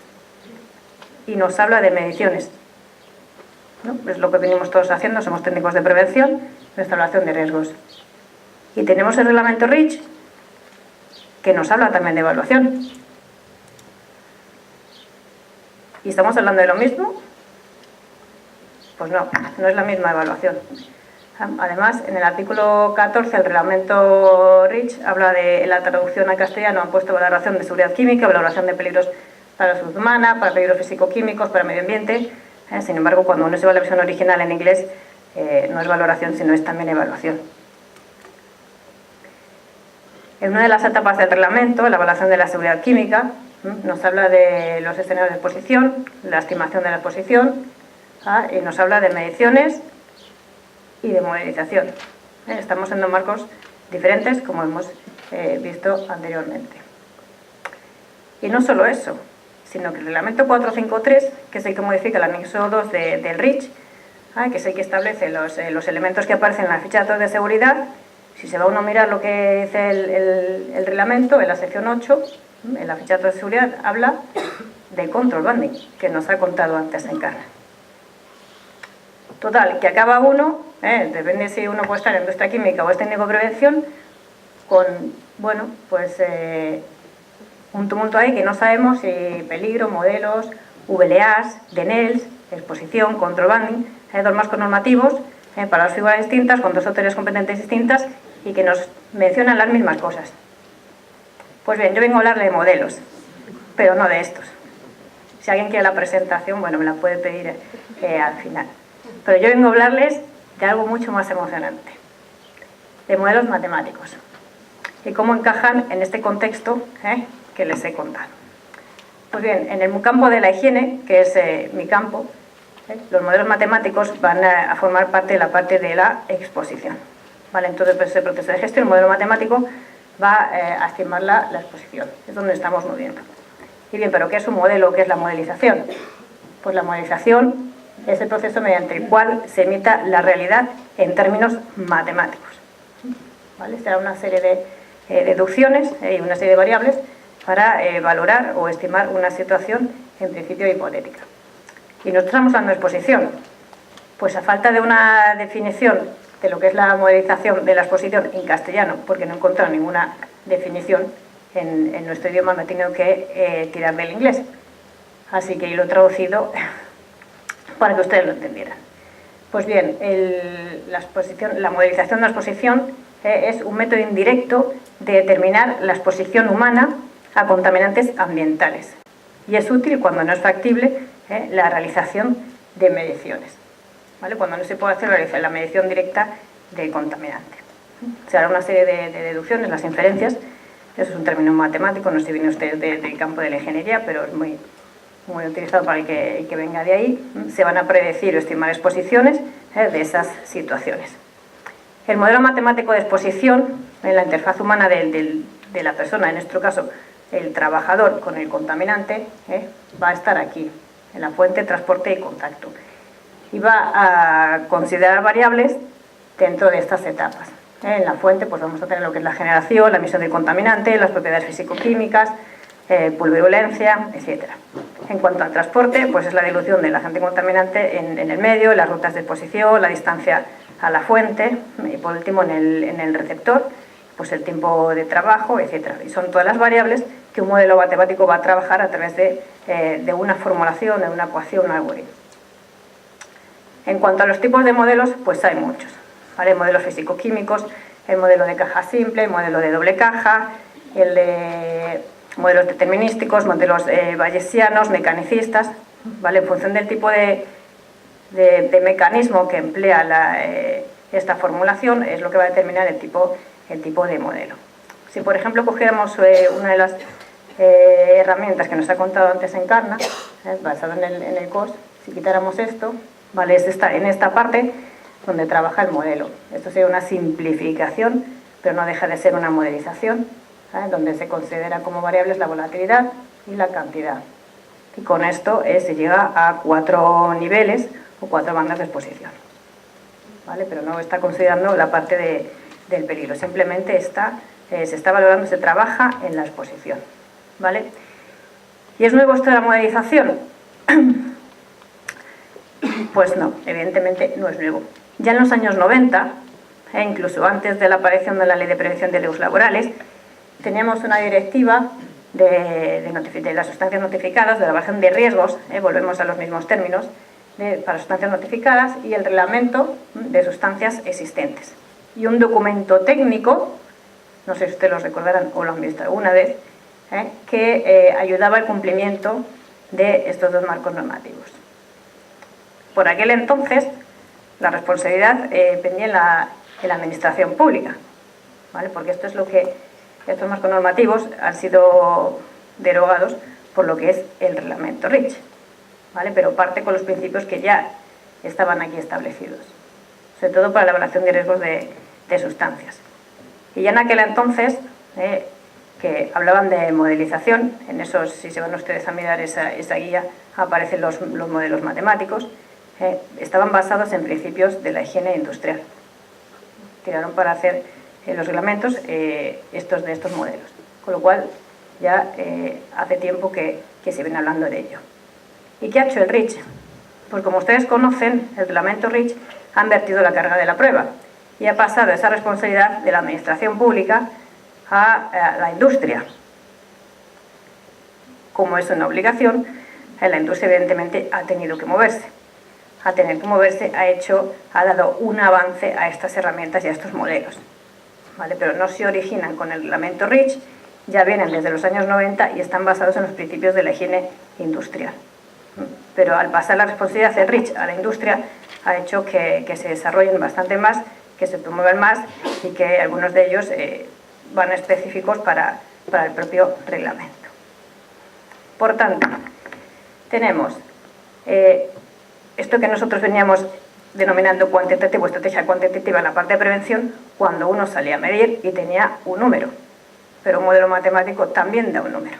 y nos habla de mediciones, ¿no? Es lo que venimos todos haciendo, somos técnicos de prevención, nuestra evaluación de riesgos. Y tenemos el reglamento REACH, que nos habla también de evaluación. ¿Y estamos hablando de lo mismo? Pues no es la misma evaluación. Además, en el artículo 14 del reglamento REACH habla de, en la traducción al castellano, han puesto valoración de seguridad química, valoración de peligros para la salud humana, para peligros físico-químicos, para el medio ambiente. Sin embargo, cuando uno se va a la versión original en inglés, no es valoración, sino es también evaluación. En una de las etapas del reglamento, la evaluación de la seguridad química, nos habla de los escenarios de exposición, la estimación de la exposición, y nos habla de mediciones y de modelización. Estamos en dos marcos diferentes, como hemos visto anteriormente. Y no solo eso, sino que el reglamento 453, que es el que modifica el anexo 2 del REACH, que es el que establece los elementos que aparecen en la ficha de datos de seguridad. Si se va uno a mirar lo que dice el reglamento, en la sección 8, en la ficha de datos de seguridad, habla de control banding, que nos ha contado antes Encarna. Total, que acaba uno, depende si uno puede estar en industria química o es técnico de prevención, con, bueno, pues un tumulto ahí que no sabemos si peligro, modelos, VLAs, DNLs, exposición, control banding, hay dos marcos normativos para dos figuras distintas, con dos autoridades competentes distintas y que nos mencionan las mismas cosas. Pues bien, yo vengo a hablarle de modelos, pero no de estos. Si alguien quiere la presentación, bueno, me la puede pedir al final. Pero yo vengo a hablarles de algo mucho más emocionante, de modelos matemáticos y cómo encajan en este contexto que les he contado. Pues bien, en el campo de la higiene, que es mi campo, los modelos matemáticos van a formar parte de la parte de la exposición. ¿Vale? Entonces, pues, ese proceso de gestión, el modelo matemático va a estimar la exposición, es donde estamos moviendo. Y bien, ¿pero qué es un modelo? ¿Qué es la modelización? Pues la modelización es el proceso mediante el cual se imita la realidad en términos matemáticos. ¿Vale? Será una serie de deducciones y una serie de variables para valorar o estimar una situación en principio hipotética. Y nosotros estamos hablando de exposición. Pues a falta de una definición de lo que es la modelización de la exposición en castellano, porque no he encontrado ninguna definición en nuestro idioma, me he tenido que tirar del inglés. Así que lo he traducido para que ustedes lo entendieran. Pues bien, la modelización de la exposición es un método indirecto de determinar la exposición humana a contaminantes ambientales. Y es útil cuando no es factible la realización de mediciones. ¿Vale? Cuando no se puede hacer la medición directa del contaminante. Se hará una serie de deducciones, las inferencias. Eso es un término matemático, no sé si viene usted del campo de la ingeniería, pero es muy utilizado para el que venga de ahí. Se van a predecir o estimar exposiciones de esas situaciones. El modelo matemático de exposición, en la interfaz humana de la persona, en nuestro caso el trabajador con el contaminante, va a estar aquí, en la fuente, transporte y contacto. Y va a considerar variables dentro de estas etapas. En la fuente pues vamos a tener lo que es la generación, la emisión del contaminante, las propiedades físico-químicas, pulverulencia, etc. En cuanto al transporte, pues es la dilución del agente contaminante en el medio, las rutas de exposición, la distancia a la fuente y por último en el receptor, pues el tiempo de trabajo, etc. Y son todas las variables que un modelo matemático va a trabajar a través de una formulación, de una ecuación, un algoritmo. En cuanto a los tipos de modelos, pues hay muchos. ¿Vale? Modelos físico-químicos, el modelo de caja simple, el modelo de doble caja, el de modelos determinísticos, modelos bayesianos, mecanicistas, ¿vale? En función del tipo de mecanismo que emplea esta formulación es lo que va a determinar el tipo de modelo. Si por ejemplo cogiéramos una de las herramientas que nos ha contado antes Encarna, basado en el COS, si quitáramos esto, ¿vale? Es en esta parte donde trabaja el modelo. Esto sería una simplificación, pero no deja de ser una modelización, donde se considera como variables la volatilidad y la cantidad. Y con esto se llega a 4 niveles o 4 bandas de exposición. ¿Vale? Pero no está considerando la parte del peligro, simplemente se está valorando, se trabaja en la exposición. ¿Vale? ¿Y es nuevo esto de la modelización? Pues no, evidentemente no es nuevo. Ya en los años 90, incluso antes de la aparición de la Ley de Prevención de Riesgos Laborales, teníamos una directiva de las sustancias notificadas, de la evaluación de riesgos, volvemos a los mismos términos, para sustancias notificadas, y el reglamento de sustancias existentes. Y un documento técnico, no sé si ustedes lo recordarán o lo han visto alguna vez, que ayudaba al cumplimiento de estos dos marcos normativos. Por aquel entonces, la responsabilidad pendía en la administración pública, ¿vale? Porque esto es lo que estos marcos normativos han sido derogados por lo que es el reglamento REACH, ¿vale? Pero parte con los principios que ya estaban aquí establecidos, sobre todo para la evaluación de riesgos de sustancias. Y ya en aquel entonces, que hablaban de modelización, en esos, si se van ustedes a mirar esa guía, aparecen los modelos matemáticos, estaban basados en principios de la higiene industrial. Tiraron para hacer los reglamentos de estos modelos, con lo cual ya hace tiempo que se viene hablando de ello. ¿Y qué ha hecho el REACH? Pues como ustedes conocen, el reglamento REACH ha invertido la carga de la prueba y ha pasado esa responsabilidad de la administración pública a la industria. Como es una obligación, la industria evidentemente ha tenido que moverse. A tener que moverse ha dado un avance a estas herramientas y a estos modelos, ¿vale? Pero no se originan con el reglamento REACH, ya vienen desde los años 90 y están basados en los principios de la higiene industrial. Pero al pasar la responsabilidad del REACH a la industria ha hecho que se desarrollen bastante más, que se promuevan más y que algunos de ellos van específicos para el propio reglamento. Por tanto, tenemos esto que nosotros veníamos denominando cuantitativo, estrategia cuantitativa en la parte de prevención, cuando uno salía a medir y tenía un número, pero un modelo matemático también da un número.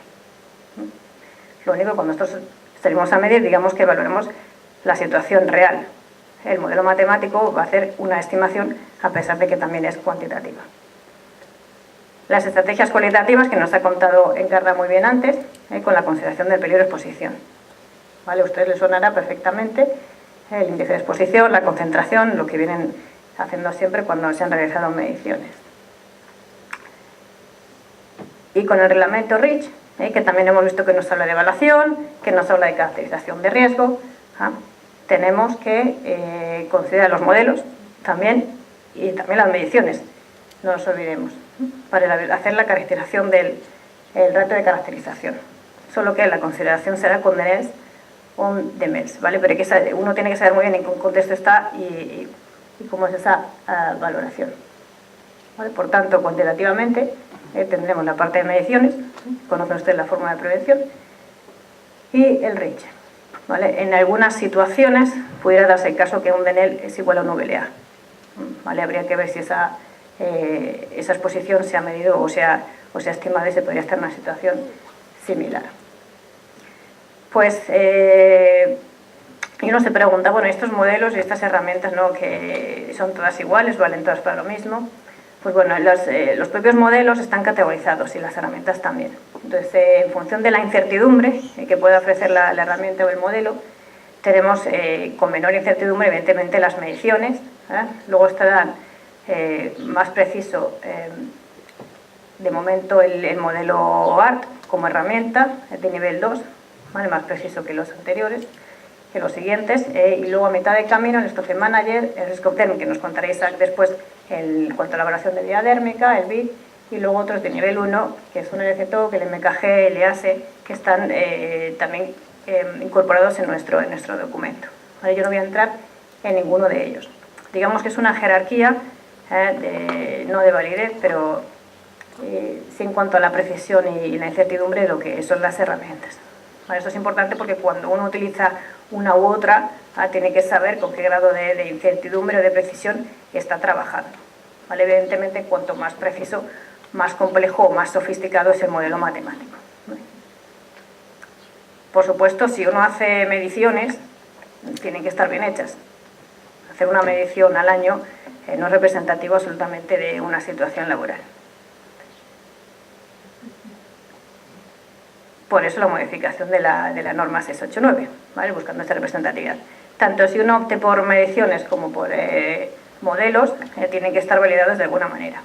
Lo único que cuando nosotros salimos a medir, digamos que evaluaremos la situación real. El modelo matemático va a hacer una estimación a pesar de que también es cuantitativa. Las estrategias cualitativas, que nos ha contado Encarna muy bien antes, con la consideración del peligro de exposición. ¿Vale? A ustedes les sonará perfectamente el índice de exposición, la concentración, lo que vienen haciendo siempre cuando se han realizado mediciones. Y con el reglamento REACH, que también hemos visto que nos habla de evaluación, que nos habla de caracterización de riesgo, tenemos que considerar los modelos también y también las mediciones, no nos olvidemos, para hacer la caracterización del ratio de caracterización. Solo que la consideración será con DNS o DEMELS, ¿vale? Pero uno tiene que saber muy bien en qué contexto está y cómo es esa valoración. ¿Vale? Por tanto, cuantitativamente tendremos la parte de mediciones, conocen ustedes la fórmula de prevención, y el REACH. ¿Vale? En algunas situaciones pudiera darse el caso que un DNL es igual a un VLA. ¿Vale? Habría que ver si esa exposición se ha medido o se ha estimado y se podría estar en una situación similar. Pues, y uno se pregunta, bueno, estos modelos y estas herramientas, ¿no?, que son todas iguales, valen todas para lo mismo. Pues bueno, los propios modelos están categorizados y las herramientas también. Entonces, en función de la incertidumbre que pueda ofrecer la herramienta o el modelo, tenemos con menor incertidumbre, evidentemente, las mediciones. Luego estarán más preciso, de momento, el modelo ART como herramienta de nivel 2, ¿vale?, más preciso que los anteriores, que los siguientes. Y luego, a mitad de camino, el Stock Manager, el Risk of Term, que nos contará Isaac después, en cuanto a la evaluación de vía dérmica, el BID, y luego otros de nivel 1, que son el ECTOC, el MKG, el EASE, que están también incorporados en nuestro documento. ¿Vale? Yo no voy a entrar en ninguno de ellos. Digamos que es una jerarquía, no de validez, pero sí en cuanto a la precisión y la incertidumbre de lo que son las herramientas. ¿Vale? Esto es importante porque cuando uno utiliza una u otra, tiene que saber con qué grado de incertidumbre o de precisión está trabajando. ¿Vale? Evidentemente, cuanto más preciso, más complejo o más sofisticado es el modelo matemático. ¿Vale? Por supuesto, si uno hace mediciones, tienen que estar bien hechas. Hacer una medición al año no es representativo absolutamente de una situación laboral. Por eso la modificación de la norma 689, ¿vale?, buscando esta representatividad. Tanto si uno opte por mediciones como por modelos, tienen que estar validados de alguna manera.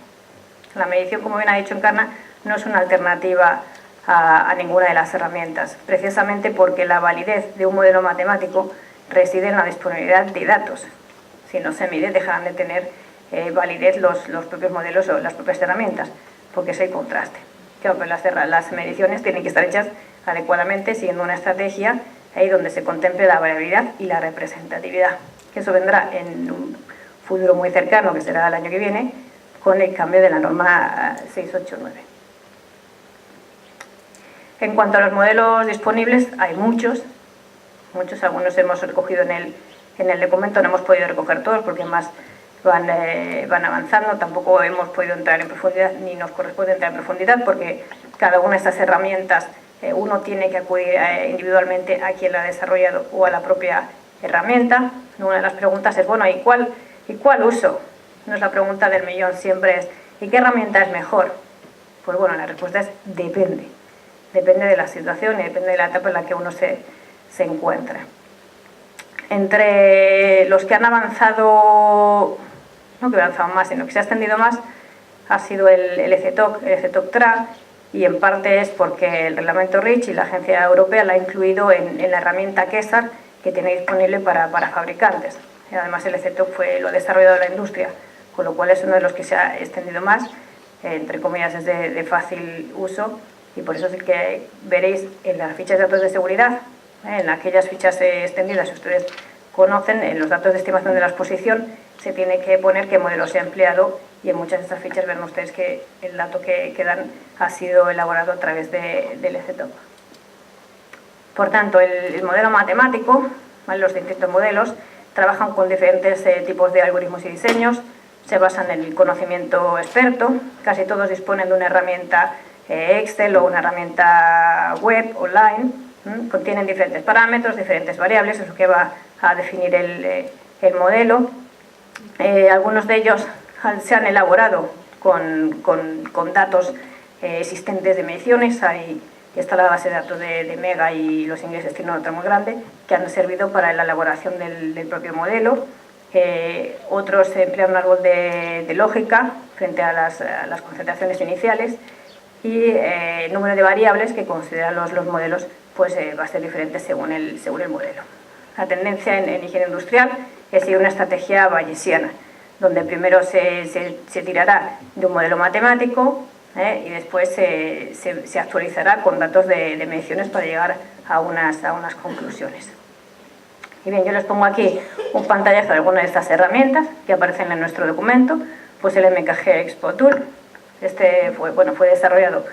La medición, como bien ha dicho Encarna, no es una alternativa a ninguna de las herramientas, precisamente porque la validez de un modelo matemático reside en la disponibilidad de datos. Si no se mide, dejarán de tener validez los propios modelos o las propias herramientas, porque es el contraste. Claro, pues las mediciones tienen que estar hechas adecuadamente, siguiendo una estrategia ahí donde se contemple la variabilidad y la representatividad, que eso vendrá en un futuro muy cercano, que será el año que viene, con el cambio de la norma 689. En cuanto a los modelos disponibles, hay muchos, algunos hemos recogido en el documento, no hemos podido recoger todos porque más van avanzando, tampoco hemos podido entrar en profundidad ni nos corresponde entrar en profundidad porque cada una de estas herramientas uno tiene que acudir individualmente a quien la ha desarrollado o a la propia herramienta. Una de las preguntas es, bueno, ¿y cuál uso? No es la pregunta del millón, siempre es, ¿y qué herramienta es mejor? Pues bueno, la respuesta es depende. Depende de la situación y depende de la etapa en la que uno se encuentra. Entre los que han avanzado, no que han avanzado más, sino que se ha extendido más, ha sido el ECTOC TRA, y en parte es porque el reglamento REACH y la agencia europea la ha incluido en la herramienta QESAR que tiene disponible para fabricantes. Y además el ECTOC lo ha desarrollado la industria, con lo cual es uno de los que se ha extendido más, entre comillas es de fácil uso, y por eso es que veréis en las fichas de datos de seguridad, en aquellas fichas extendidas, si ustedes conocen, en los datos de estimación de la exposición se tiene que poner qué modelo se ha empleado, y en muchas de estas fichas ven ustedes que el dato que dan ha sido elaborado a través del ECTOC. Por tanto, el modelo matemático, los distintos modelos, trabajan con diferentes tipos de algoritmos y diseños, se basan en el conocimiento experto, casi todos disponen de una herramienta Excel o una herramienta web online, contienen diferentes parámetros, diferentes variables, es lo que va a definir el modelo. Algunos de ellos se han elaborado con datos existentes de mediciones, está la base de datos de Mega y los ingleses tienen otra muy grande, que han servido para la elaboración del propio modelo. Otros emplean un árbol de lógica frente a las concentraciones iniciales, y el número de variables que consideran los modelos pues, va a ser diferente según el modelo. La tendencia en higiene industrial es seguir una estrategia bayesiana, donde primero se tirará de un modelo matemático y después se actualizará con datos de mediciones para llegar a unas conclusiones. Y bien, yo les pongo aquí un pantallazo de algunas de estas herramientas que aparecen en nuestro documento, pues el MKG Expo Tool. Este fue desarrollado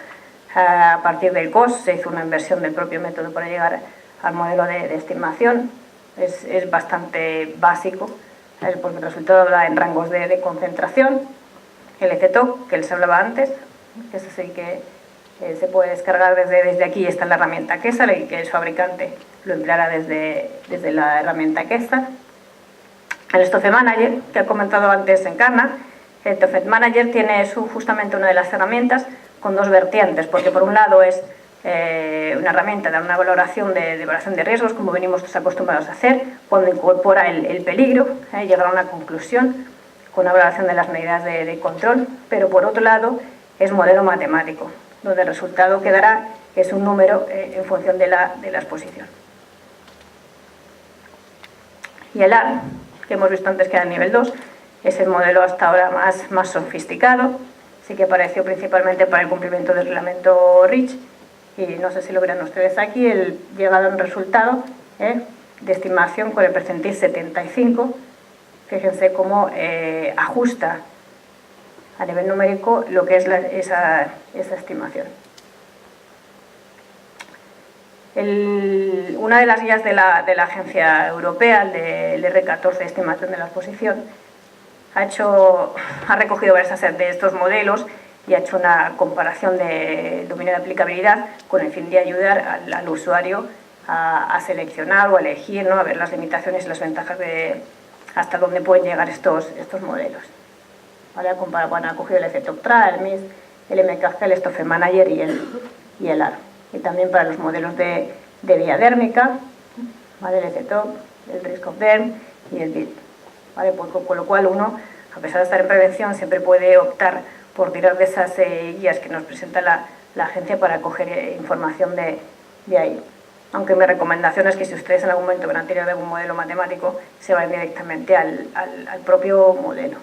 a partir del COS, se hizo una inversión del propio método para llegar al modelo de estimación. Es bastante básico, porque el resultado da en rangos de concentración. El ECTOC, que les hablaba antes, que es así que se puede descargar desde aquí, está en la herramienta QESAR, y que el fabricante lo empleará desde la herramienta QESAR. El Stoffe Manager, que he comentado antes Encarna, el Stoffe Manager tiene justamente una de las herramientas con dos vertientes, porque por un lado es una herramienta de una valoración de evaluación de riesgos, como venimos acostumbrados a hacer, cuando incorpora el peligro, llegar a una conclusión con una valoración de las medidas de control, pero por otro lado es modelo matemático, donde el resultado que dará es un número en función de la exposición. Y el AR, que hemos visto antes que era nivel 2, es el modelo hasta ahora más sofisticado, sí que apareció principalmente para el cumplimiento del reglamento REACH, y no sé si lo verán ustedes aquí, el llegado a un resultado de estimación con el percentil 75, fíjense cómo ajusta a nivel numérico lo que es esa estimación. Una de las guías de la Agencia Europea, el R14, estimación de la exposición, ha recogido varias de estos modelos y ha hecho una comparación de dominio de aplicabilidad con el fin de ayudar al usuario a seleccionar o a elegir, ¿no? A ver las limitaciones y las ventajas de hasta dónde pueden llegar estos modelos. ¿Vale? Ha cogido el ECTOC TRA, el MIS, el MKG, el Stoffe Manager y el AR. Y también para los modelos de vía dérmica, ¿vale? El ECTOC, el Risk of Derm y el BID. ¿Vale? Con lo cual uno, a pesar de estar en prevención, siempre puede optar por tirar de esas guías que nos presenta la agencia para coger información de ahí. Aunque mi recomendación es que si ustedes en algún momento van a tirar de algún modelo matemático, se vayan directamente al propio modelo.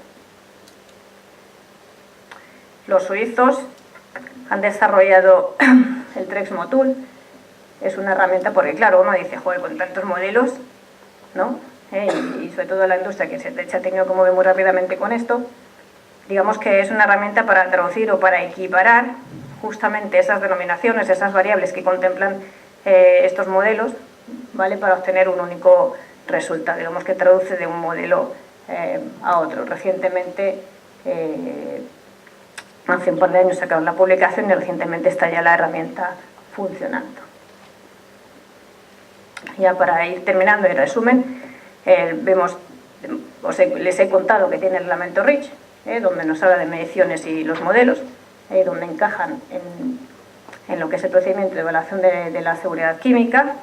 Los suizos han desarrollado el Trexmo Tool. Es una herramienta porque, claro, uno dice, joder, con tantos modelos, ¿no? Y sobre todo la industria que se ha tenido que mover muy rápidamente con esto, digamos que es una herramienta para traducir o para equiparar justamente esas denominaciones, esas variables que contemplan estos modelos, ¿vale?, para obtener un único resultado, digamos que traduce de un modelo a otro. Recientemente, hace un par de años sacaron la publicación y recientemente está ya la herramienta funcionando. Ya para ir terminando el resumen, les he contado que tiene el reglamento REACH, donde nos habla de mediciones y los modelos, donde encajan en lo que es el procedimiento de evaluación de la seguridad química,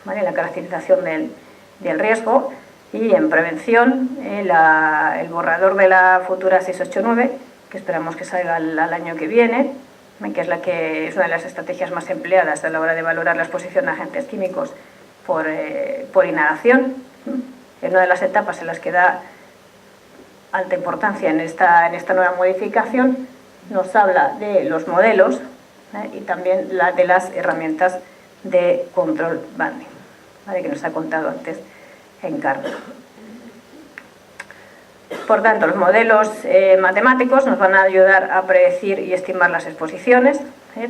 ¿vale?, la caracterización del riesgo, y en prevención el borrador de la futura 689, que esperamos que salga al año que viene, que es una de las estrategias más empleadas a la hora de valorar la exposición a agentes químicos por inhalación. Es una de las etapas en las que da alta importancia en esta nueva modificación. Nos habla de los modelos y también de las herramientas de control banding, ¿vale?, que nos ha contado antes Encarna. Por tanto, los modelos matemáticos nos van a ayudar a predecir y estimar las exposiciones,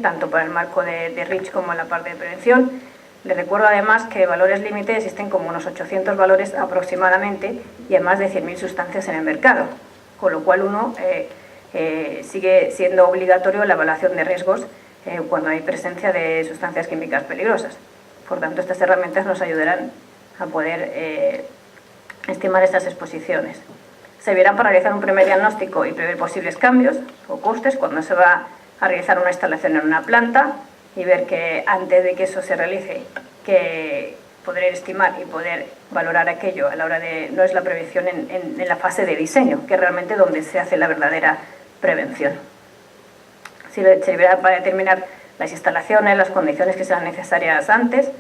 tanto para el marco de REACH como en la parte de prevención. Les recuerdo además que valores límite existen como unos 800 valores aproximadamente y hay más de 100.000 sustancias en el mercado, con lo cual uno sigue siendo obligatorio la evaluación de riesgos cuando hay presencia de sustancias químicas peligrosas. Por tanto, estas herramientas nos ayudarán a poder estimar estas exposiciones. Servirán para realizar un primer diagnóstico y prever posibles cambios o costes cuando se va a realizar una instalación en una planta, y ver que antes de que eso se realice, que poder estimar y poder valorar aquello a la hora de... No es la prevención en la fase de diseño, que es realmente donde se hace la verdadera prevención. Servirá para determinar las instalaciones, las condiciones que sean necesarias antes.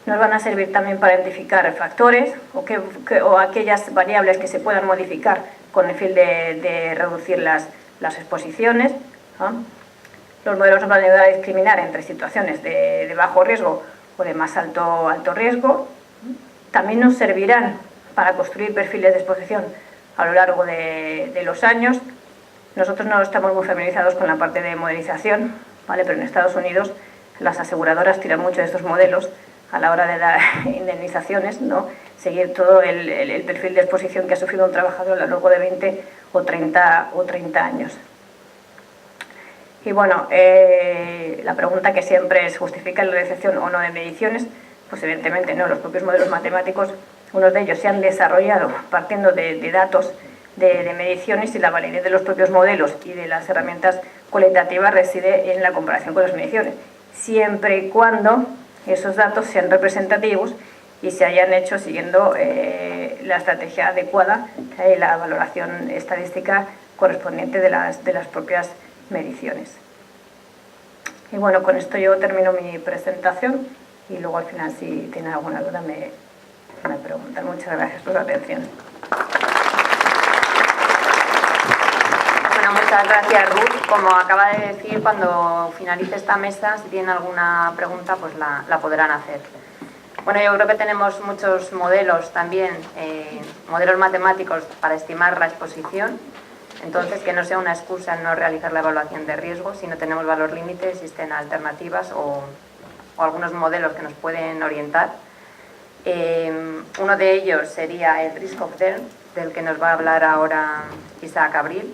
Nos van a servir también para identificar factores o aquellas variables que se puedan modificar con el fin de reducir las exposiciones, ¿no? Los modelos nos van a ayudar a discriminar entre situaciones de bajo riesgo o de más alto riesgo. También nos servirán para construir perfiles de exposición a lo largo de los años. Nosotros no estamos muy familiarizados con la parte de modelización, ¿vale?, pero en Estados Unidos las aseguradoras tiran mucho de estos modelos a la hora de dar indemnizaciones, ¿no?, seguir todo el perfil de exposición que ha sufrido un trabajador a lo largo de 20 o 30 años. Y bueno, la pregunta que siempre es: ¿justifica la realización o no de mediciones? Pues evidentemente no. Los propios modelos matemáticos, unos de ellos se han desarrollado partiendo de datos de mediciones, y la validez de los propios modelos y de las herramientas cualitativas reside en la comparación con las mediciones, siempre y cuando esos datos sean representativos y se hayan hecho siguiendo la estrategia adecuada y la valoración estadística correspondiente de las propias mediciones. Y bueno, con esto yo termino mi presentación y luego al final, si tienen alguna duda, me preguntan. Muchas gracias por la atención. Bueno, muchas gracias, Ruth. Como acaba de decir, cuando finalice esta mesa, si tienen alguna pregunta, pues la podrán hacer. Bueno, yo creo que tenemos muchos modelos también, modelos matemáticos para estimar la exposición. Entonces, que no sea una excusa en no realizar la evaluación de riesgo. Si no tenemos valor límite, existen alternativas o algunos modelos que nos pueden orientar. Uno de ellos sería el Risk of DERM, del que nos va a hablar ahora Isaac Abril.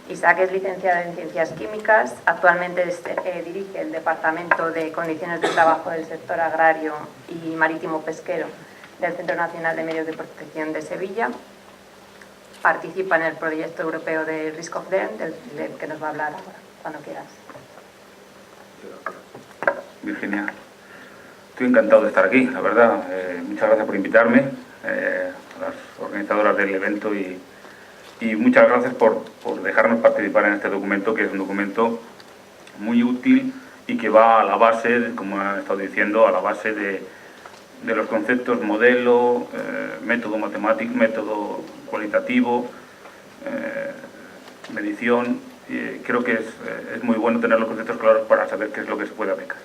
Isaac es licenciado en Ciencias Químicas, actualmente dirige el Departamento de Condiciones de Trabajo del Sector Agrario y Marítimo Pesquero del Centro Nacional de Medios de Protección de Sevilla. Participa en el proyecto europeo de Risk of DERM, del que nos va a hablar ahora, cuando quieras. Virginia, estoy encantado de estar aquí, la verdad. Muchas gracias por invitarme, a las organizadoras del evento, y muchas gracias por dejarnos participar en este documento, que es un documento muy útil y que va a la base, como he estado diciendo, a la base de los conceptos modelo, método matemático, método cualitativo, medición. Creo que es muy bueno tener los conceptos claros para saber qué es lo que se puede aplicar.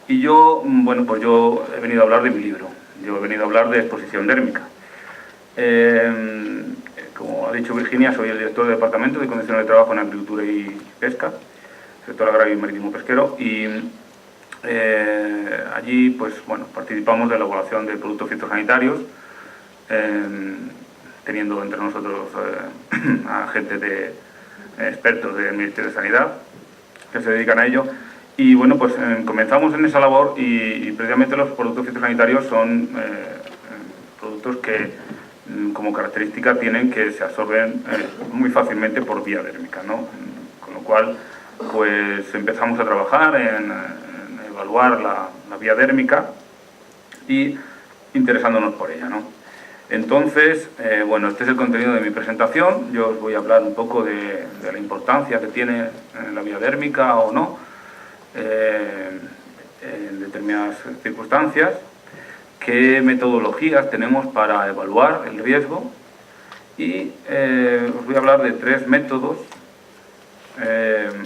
Y yo, bueno, pues yo he venido a hablar de mi libro. Yo he venido a hablar de exposición dérmica. Como ha dicho Virginia, soy el director del Departamento de Condiciones de Trabajo en Agricultura y Pesca sector agrario y marítimo pesquero, y allí pues, bueno, participamos de la elaboración de productos fitosanitarios, teniendo entre nosotros a gente expertos del Ministerio de Sanidad que se dedican a ello. Y bueno, pues comenzamos en esa labor y precisamente los productos fitosanitarios son productos que como característica tienen que se absorben muy fácilmente por vía dérmica, ¿no? Con lo cual pues empezamos a trabajar en evaluar la vía dérmica y interesándonos por ella, ¿no? Entonces, bueno, este es el contenido de mi presentación. Yo os voy a hablar un poco de la importancia que tiene la vía dérmica o no en determinadas circunstancias, qué metodologías tenemos para evaluar el riesgo y os voy a hablar de 3 métodos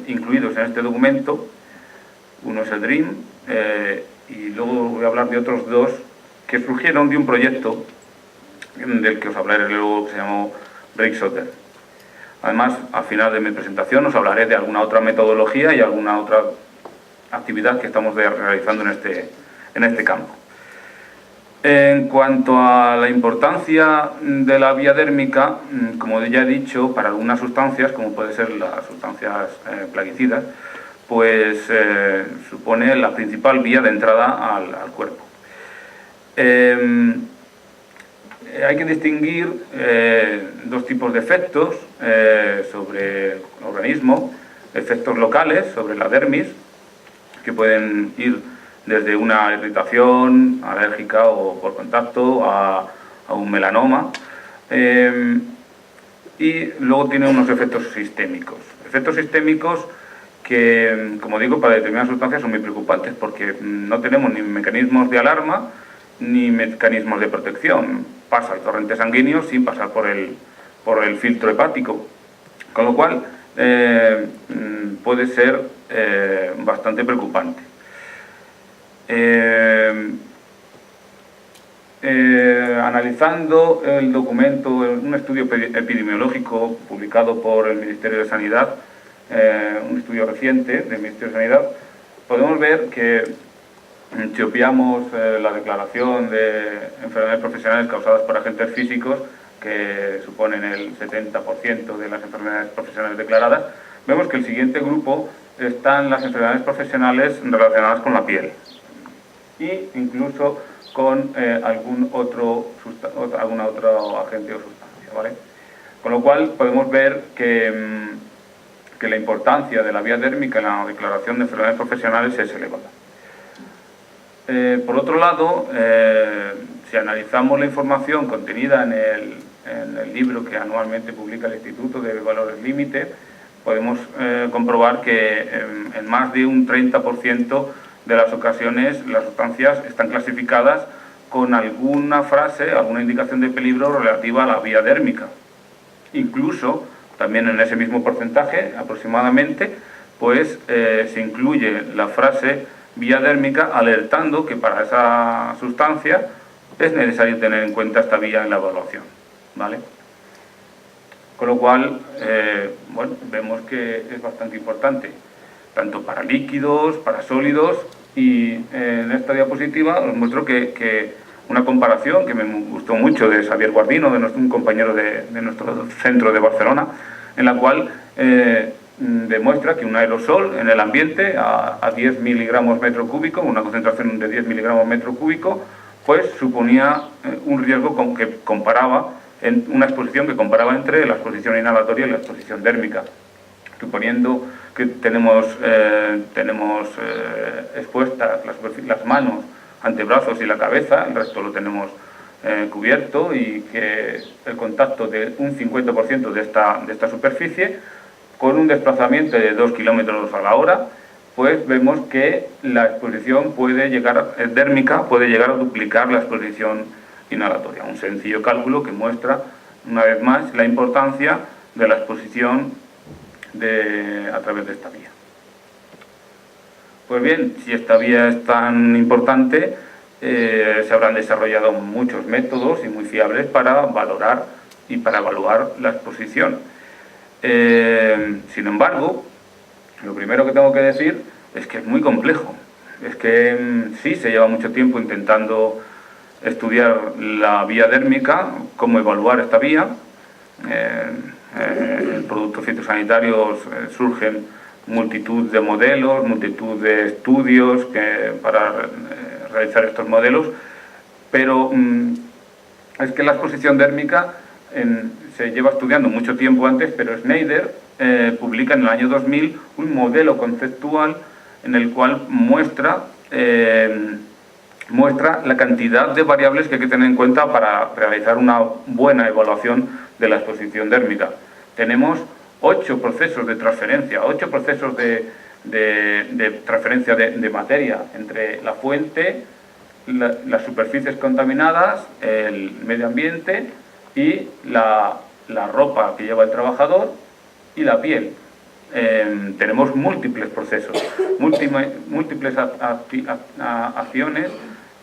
incluidos en este documento. Uno es el DREAM y luego voy a hablar de otros 2 que surgieron de un proyecto del que os hablaré luego, que se llamó Breakwater. Además, al final de mi presentación os hablaré de alguna otra metodología y alguna otra actividad que estamos realizando en este campo. En cuanto a la importancia de la vía dérmica, como ya he dicho, para algunas sustancias, como pueden ser las sustancias plaguicidas, pues supone la principal vía de entrada al cuerpo. Hay que distinguir 2 tipos de efectos sobre el organismo: efectos locales sobre la dermis, que pueden ir desde una irritación alérgica o por contacto a un melanoma, y luego tiene unos efectos sistémicos. Efectos sistémicos que, como digo, para determinadas sustancias son muy preocupantes porque no tenemos ni mecanismos de alarma ni mecanismos de protección. Pasa el torrente sanguíneo sin pasar por el filtro hepático, con lo cual puede ser bastante preocupante. Analizando el documento, un estudio epidemiológico publicado por el Ministerio de Sanidad, un estudio reciente del Ministerio de Sanidad, podemos ver que si obviamos la declaración de enfermedades profesionales causadas por agentes físicos, que suponen el 70% de las enfermedades profesionales declaradas, vemos que el siguiente grupo están las enfermedades profesionales relacionadas con la piel e incluso con algún otro agente o sustancia, ¿vale? Con lo cual podemos ver que la importancia de la vía dérmica en la declaración de enfermedades profesionales es elevada. Por otro lado, si analizamos la información contenida en el libro que anualmente publica el Instituto de Valores Límite, podemos comprobar que en más de un 30% de las ocasiones las sustancias están clasificadas con alguna frase, alguna indicación de peligro relativa a la vía dérmica. Incluso, también en ese mismo porcentaje aproximadamente, pues se incluye la frase vía dérmica alertando que para esa sustancia es necesario tener en cuenta esta vía en la evaluación, ¿vale? Con lo cual, bueno, vemos que es bastante importante, tanto para líquidos, para sólidos, y en esta diapositiva os muestro que una comparación que me gustó mucho de Xavier Guardino, un compañero de nuestro centro de Barcelona, en la cual demuestra que un aerosol en el ambiente a 10 miligramos metro cúbico, una concentración de 10 miligramos metro cúbico, pues suponía un riesgo que comparaba, en una exposición que comparaba entre la exposición inhalatoria y la exposición dérmica, suponiendo que tenemos expuestas las manos, antebrazos y la cabeza, el resto lo tenemos cubierto, y que el contacto de un 50% de esta superficie, con un desplazamiento de 2 kilómetros a la hora, pues vemos que la exposición dérmica puede llegar a duplicar la exposición inhalatoria. Un sencillo cálculo que muestra, una vez más, la importancia de la exposición a través de esta vía. Pues bien, si esta vía es tan importante, se habrán desarrollado muchos métodos y muy fiables para valorar y para evaluar la exposición. Sin embargo, Lo primero que tengo que decir es que es muy complejo. Es que sí se lleva mucho tiempo intentando estudiar la vía dérmica, cómo evaluar esta vía. En productos fitosanitarios surgen multitud de modelos, multitud de estudios para realizar estos modelos, pero es que la exposición dérmica se lleva estudiando mucho tiempo antes, pero Schneider publica en el año 2000 un modelo conceptual en el cual muestra la cantidad de variables que hay que tener en cuenta para realizar una buena evaluación de la exposición dérmica. Tenemos 8 procesos de transferencia, 8 procesos de transferencia de materia entre la fuente, las superficies contaminadas, el medio ambiente y la ropa que lleva el trabajador y la piel. Tenemos múltiples procesos, múltiples acciones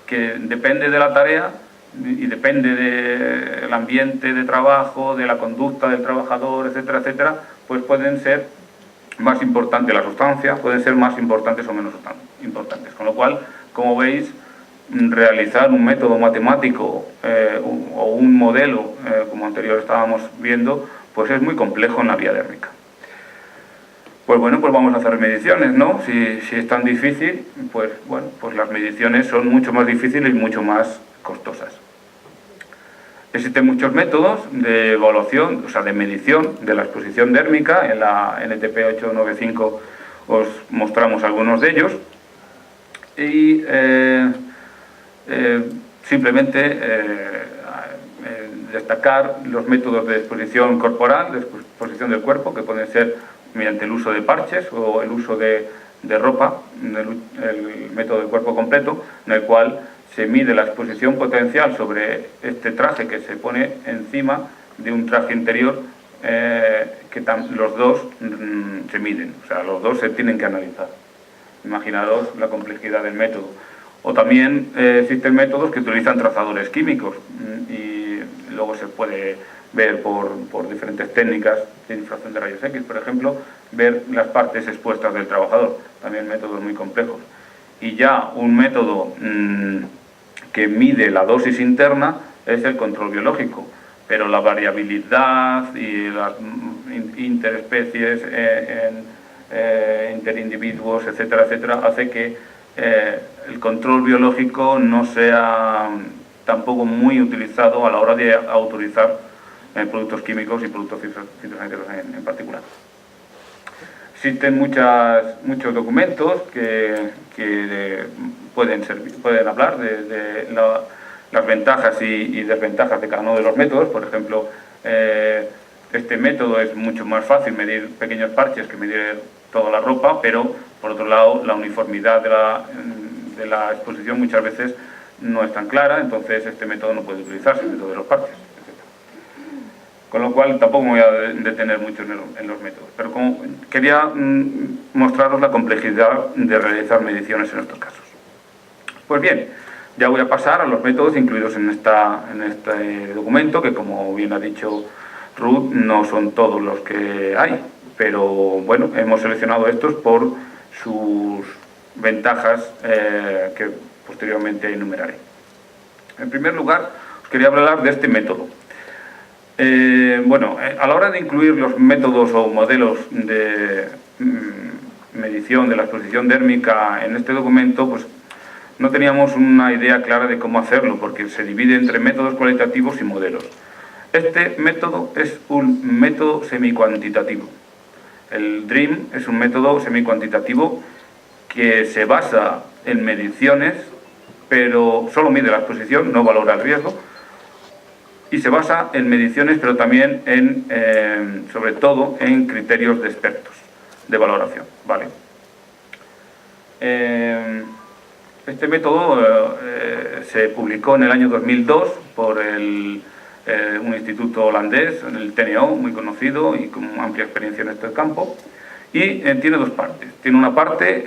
que depende de la tarea y depende del ambiente de trabajo, de la conducta del trabajador, etcétera, etcétera, pues pueden ser más importantes, la sustancia, pueden ser más importantes o menos importantes. Con lo cual, como veis, realizar un método matemático o un modelo, como anterior estábamos viendo, pues es muy complejo en la vía dérmica. Pues bueno, pues vamos a hacer mediciones, ¿no? Si es tan difícil, pues bueno, pues las mediciones son mucho más difíciles y mucho más costosas. Existen muchos métodos de evaluación, o sea, de medición de la exposición dérmica. En la NTP 895 os mostramos algunos de ellos. Y simplemente destacar los métodos de exposición corporal, de exposición del cuerpo, que pueden ser mediante el uso de parches o el uso de ropa, el método del cuerpo completo, en el cual se mide la exposición potencial sobre este traje que se pone encima de un traje interior que los dos se miden, o sea, los dos se tienen que analizar. Imaginaros la complejidad del método. O también existen métodos que utilizan trazadores químicos y luego se puede ver por diferentes técnicas de difracción de rayos X, por ejemplo, ver las partes expuestas del trabajador, también métodos muy complejos. Y ya un método que mide la dosis interna es el control biológico, pero la variabilidad y las interespecies, interindividuos, etcétera, etcétera, hace que el control biológico no sea tampoco muy utilizado a la hora de autorizar productos químicos y productos fitosanitarios en particular. Existen muchos documentos que pueden hablar de las ventajas y desventajas de cada uno de los métodos. Por ejemplo, este método es mucho más fácil medir pequeños parches que medir toda la ropa, pero por otro lado la uniformidad de la exposición muchas veces no es tan clara, entonces este método no puede utilizarse, el método de los parches. Con lo cual tampoco me voy a detener mucho en los métodos, pero quería mostraros la complejidad de realizar mediciones en estos casos. Pues bien, ya voy a pasar a los métodos incluidos en este documento, que como bien ha dicho Ruth, no son todos los que hay, pero bueno, hemos seleccionado estos por sus ventajas que posteriormente enumeraré. En primer lugar, os quería hablar de este método. A la hora de incluir los métodos o modelos de medición de la exposición dérmica en este documento, pues no teníamos una idea clara de cómo hacerlo, porque se divide entre métodos cualitativos y modelos. Este método es un método semicuantitativo. El DREAM es un método semicuantitativo que se basa en mediciones, pero solo mide la exposición, no valora el riesgo. Y se basa en mediciones, pero también sobre todo en criterios de expertos de valoración, ¿vale? Este método se publicó en el año 2002 por un instituto holandés, el TNO, muy conocido y con amplia experiencia en este campo, y tiene dos partes. Tiene una parte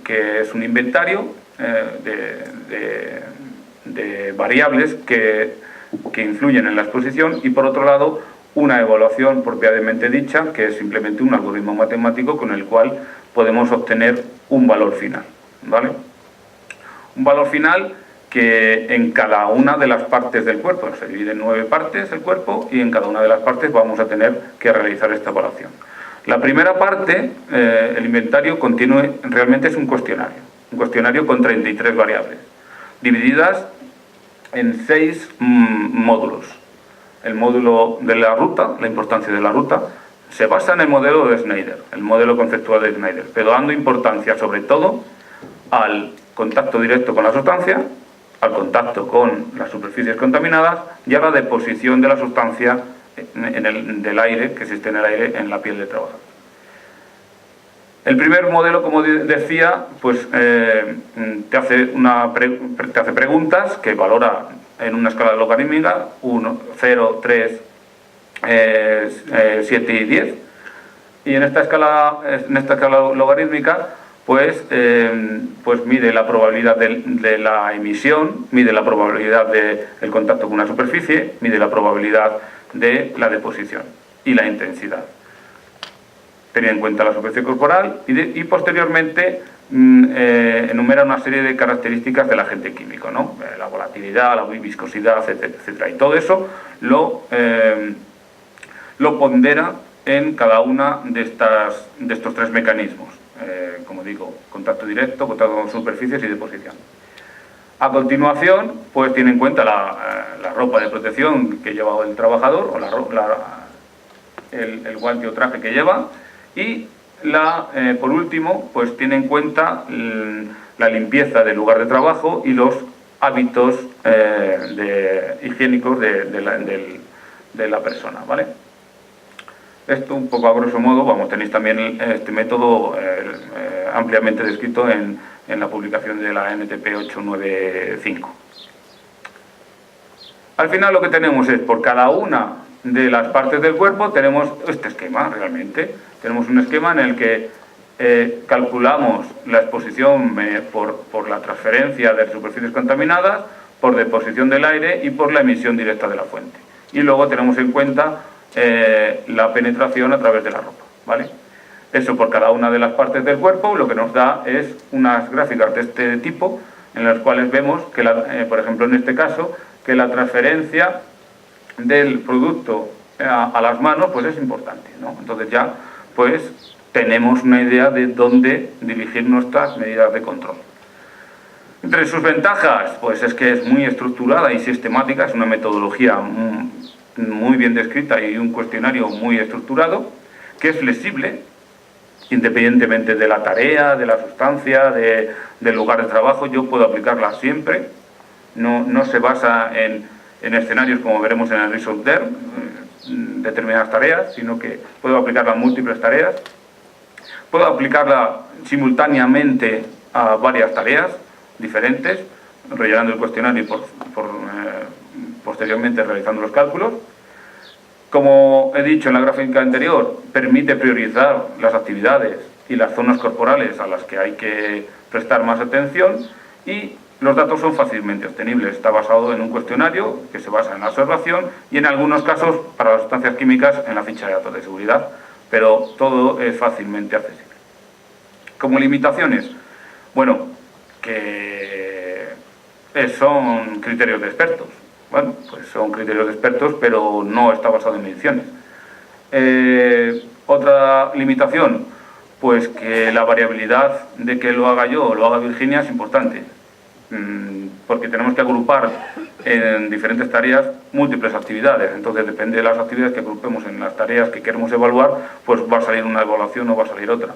que es un inventario de variables que influyen en la exposición, y por otro lado una evaluación propiamente dicha, que es simplemente un algoritmo matemático con el cual podemos obtener un valor final, ¿vale? Un valor final que en cada una de las partes del cuerpo, se divide en 9 partes el cuerpo, y en cada una de las partes vamos a tener que realizar esta evaluación. La primera parte, el inventario, realmente es un cuestionario con 33 variables, divididas en 6 módulos. El módulo de la ruta, la importancia de la ruta, se basa en el modelo de Snyder, el modelo conceptual de Snyder, pero dando importancia sobre todo al contacto directo con la sustancia, al contacto con las superficies contaminadas y a la deposición de la sustancia del aire que existe en el aire en la piel del trabajador. El primer modelo, como decía, pues te hace preguntas que valora en una escala logarítmica 1, 0, 3, 7 y 10. Y en esta escala logarítmica pues mide la probabilidad de la emisión, mide la probabilidad del contacto con una superficie, mide la probabilidad de la deposición y la intensidad. Tenía en cuenta la superficie corporal y posteriormente enumera una serie de características del agente químico, ¿no? La volatilidad, la viscosidad, etcétera. Y todo eso lo pondera en cada una de estos 3 mecanismos. Como digo, contacto directo, contacto con superficies y deposición. A continuación, pues tiene en cuenta la ropa de protección que lleva el trabajador, o el guante o traje que lleva, y por último, pues tiene en cuenta la limpieza del lugar de trabajo y los hábitos higiénicos de la persona, ¿vale? Esto un poco a grosso modo, tenéis también este método ampliamente descrito en la publicación de la NTP 895. Al final lo que tenemos es, por cada una de las partes del cuerpo, tenemos este esquema realmente. Tenemos un esquema en el que calculamos la exposición por la transferencia de superficies contaminadas, por deposición del aire y por la emisión directa de la fuente. Y luego tenemos en cuenta la penetración a través de la ropa, ¿vale? Eso por cada una de las partes del cuerpo lo que nos da es unas gráficas de este tipo, en las cuales vemos que, por ejemplo en este caso, que la transferencia del producto a las manos pues es importante, ¿no? Entonces ya pues tenemos una idea de dónde dirigir nuestras medidas de control. Entre sus ventajas, pues es que es muy estructurada y sistemática, es una metodología muy bien descrita y un cuestionario muy estructurado, que es flexible, independientemente de la tarea, de la sustancia, del lugar de trabajo. Yo puedo aplicarla siempre, no se basa en escenarios como veremos en el Result There, determinadas tareas, sino que puedo aplicarla a múltiples tareas, puedo aplicarla simultáneamente a varias tareas diferentes, rellenando el cuestionario y posteriormente realizando los cálculos. Como he dicho en la gráfica anterior, permite priorizar las actividades y las zonas corporales a las que hay que prestar más atención, y los datos son fácilmente obtenibles. Está basado en un cuestionario que se basa en la observación y en algunos casos, para las sustancias químicas, en la ficha de datos de seguridad, pero todo es fácilmente accesible. Como limitaciones, bueno, que son criterios de expertos. Bueno, pues son criterios de expertos, pero no está basado en mediciones. Otra limitación, pues que la variabilidad de que lo haga yo o lo haga Virginia es importante, porque tenemos que agrupar en diferentes tareas múltiples actividades. Entonces, depende de las actividades que agrupemos en las tareas que queremos evaluar, pues va a salir una evaluación o va a salir otra.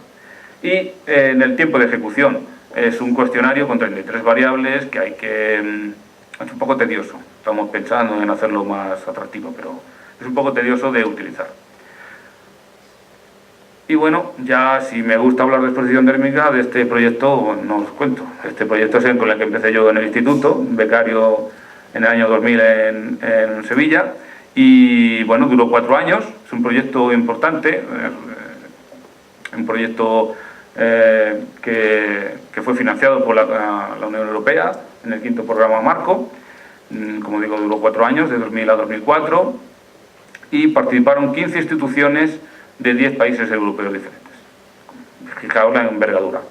Y en el tiempo de ejecución, es un cuestionario con 33 variables que hay que... es un poco tedioso. Estamos pensando en hacerlo más atractivo, pero es un poco tedioso de utilizar. Y bueno, ya si me gusta hablar de exposición térmica, de este proyecto no os cuento. Este proyecto es con el que empecé yo en el instituto, becario en el año 2000 en Sevilla, y bueno, duró 4 años. Es un proyecto importante, un proyecto que fue financiado por la Unión Europea en el 5º programa marco. Como digo, duró 4 años, de 2000 a 2004, y participaron 15 instituciones de 10 países europeos diferentes. Fijaos la envergadura.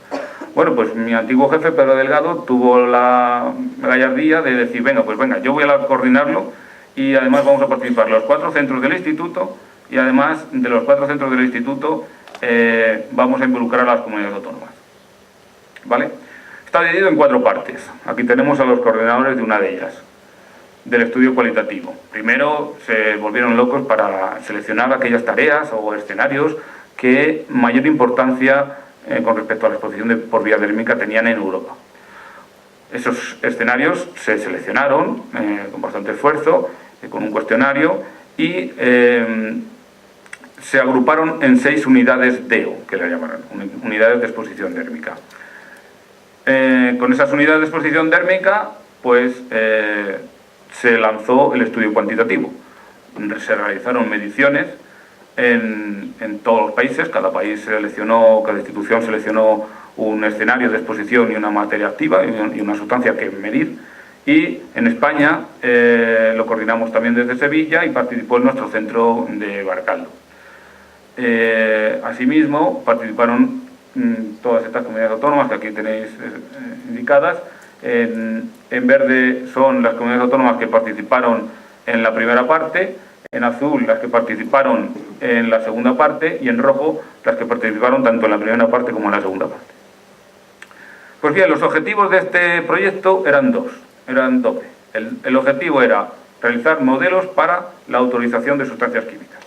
Bueno, pues mi antiguo jefe, Pedro Delgado, tuvo la gallardía de decir, venga, yo voy a coordinarlo y además vamos a participar los 4 centros del instituto y además de los 4 centros del instituto vamos a involucrar a las comunidades autónomas. ¿Vale? Está dividido en 4 partes. Aquí tenemos a los coordinadores de una de ellas, del estudio cualitativo. Primero se volvieron locos para seleccionar aquellas tareas o escenarios que mayor importancia con respecto a la exposición por vía dérmica tenían en Europa. Esos escenarios se seleccionaron con bastante esfuerzo, con un cuestionario, y se agruparon en 6 unidades DEO, que le llamaron, unidades de exposición dérmica. Con esas unidades de exposición dérmica, pues se lanzó el estudio cuantitativo. Se realizaron mediciones en todos los países, cada institución seleccionó un escenario de exposición y una materia activa y una sustancia que medir, y en España lo coordinamos también desde Sevilla y participó en nuestro centro de Baracaldo. Asimismo participaron todas estas comunidades autónomas que aquí tenéis indicadas. En verde son las comunidades autónomas que participaron en la primera parte, en azul las que participaron en la segunda parte y en rojo las que participaron tanto en la primera parte como en la segunda parte. Pues bien, los objetivos de este proyecto eran doble. El objetivo era realizar modelos para la autorización de sustancias químicas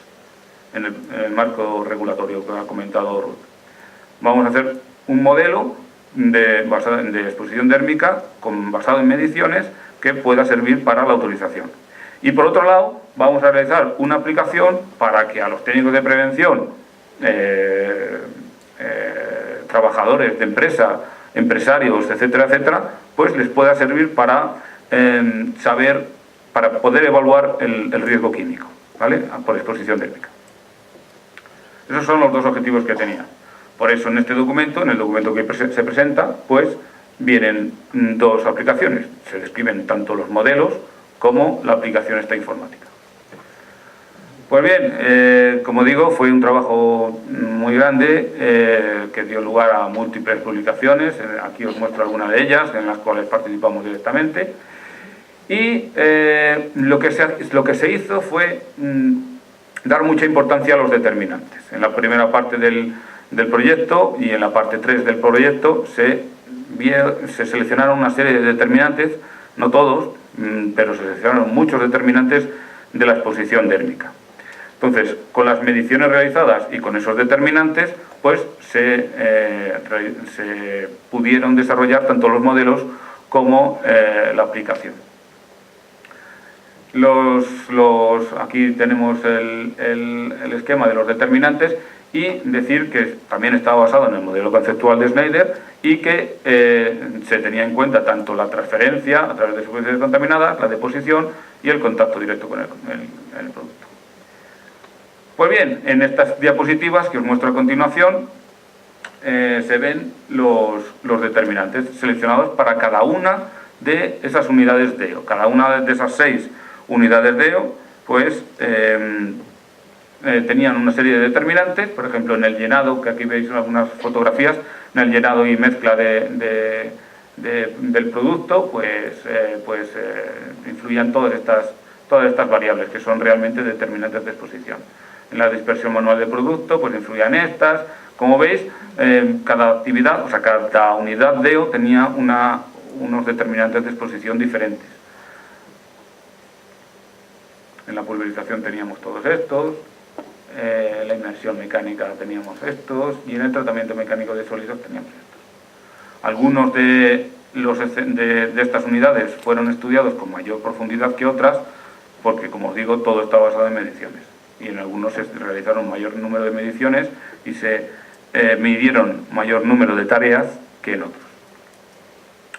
en el marco regulatorio que ha comentado Ruth. Vamos a hacer un modelo de exposición dérmica basado en mediciones que pueda servir para la autorización. Y por otro lado, vamos a realizar una aplicación para que a los técnicos de prevención, trabajadores de empresa, empresarios, etcétera, pues les pueda servir para poder evaluar el riesgo químico, ¿vale?, por exposición dérmica. Esos son los 2 objetivos que tenía. Por eso en este documento, en el documento que se presenta, pues vienen 2 aplicaciones. Se describen tanto los modelos como la aplicación esta informática. Pues bien, como digo, fue un trabajo muy grande que dio lugar a múltiples publicaciones. Aquí os muestro algunas de ellas, en las cuales participamos directamente. Y lo que se hizo fue dar mucha importancia a los determinantes. En la primera parte del proyecto y en la parte 3 del proyecto se seleccionaron una serie de determinantes, no todos, pero se seleccionaron muchos determinantes de la exposición dérmica. Entonces, con las mediciones realizadas y con esos determinantes, pues se pudieron desarrollar tanto los modelos como la aplicación. Aquí tenemos el esquema de los determinantes, y decir que también estaba basado en el modelo conceptual de Schneider y que se tenía en cuenta tanto la transferencia a través de superficies contaminadas, la deposición y el contacto directo con el producto. Pues bien, en estas diapositivas que os muestro a continuación se ven los determinantes seleccionados para cada una de esas unidades DEO. Cada una de esas 6 unidades DEO pues tenían una serie de determinantes. Por ejemplo, en el llenado, que aquí veis algunas fotografías, en el llenado y mezcla del producto, pues influían todas estas variables, que son realmente determinantes de exposición. En la dispersión manual del producto, pues influían estas. Como veis, cada actividad, o sea, cada unidad DEO tenía unos determinantes de exposición diferentes. En la pulverización teníamos todos estos, la inmersión mecánica teníamos estos, y en el tratamiento mecánico de sólidos teníamos estos. Algunos de estas unidades fueron estudiados con mayor profundidad que otras, porque, como os digo, todo está basado en mediciones. Y en algunos se realizaron mayor número de mediciones y se midieron mayor número de tareas que en otros.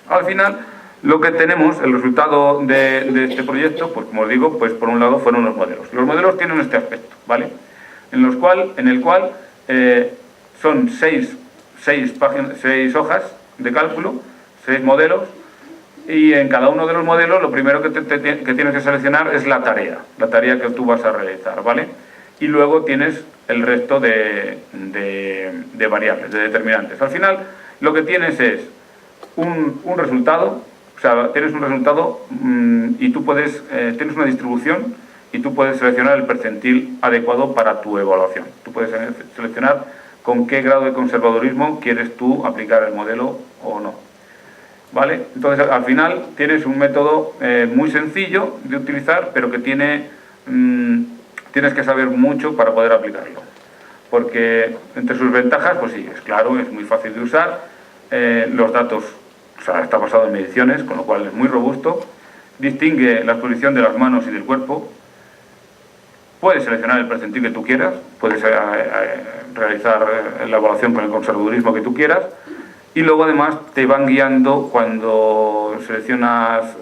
Al final, lo que tenemos, el resultado de este proyecto, pues como os digo, pues por un lado fueron los modelos. Los modelos tienen este aspecto, ¿vale? En el cual son 6 hojas de cálculo, 6 modelos, Y en cada uno de los modelos lo primero que tienes que seleccionar es la tarea que tú vas a realizar, ¿vale? Y luego tienes el resto de variables, de determinantes. Al final lo que tienes es un resultado, o sea, tienes un resultado y tú puedes, tienes una distribución y tú puedes seleccionar el percentil adecuado para tu evaluación. Tú puedes seleccionar con qué grado de conservadurismo quieres tú aplicar el modelo o no. ¿Vale? Entonces, al final tienes un método muy sencillo de utilizar, pero que tienes que saber mucho para poder aplicarlo. Porque entre sus ventajas, pues sí, es claro, es muy fácil de usar. Los datos, o sea, está basado en mediciones, con lo cual es muy robusto. Distingue la exposición de las manos y del cuerpo. Puedes seleccionar el percentil que tú quieras, puedes realizar la evaluación con el conservadurismo que tú quieras. Y luego además te van guiando cuando seleccionas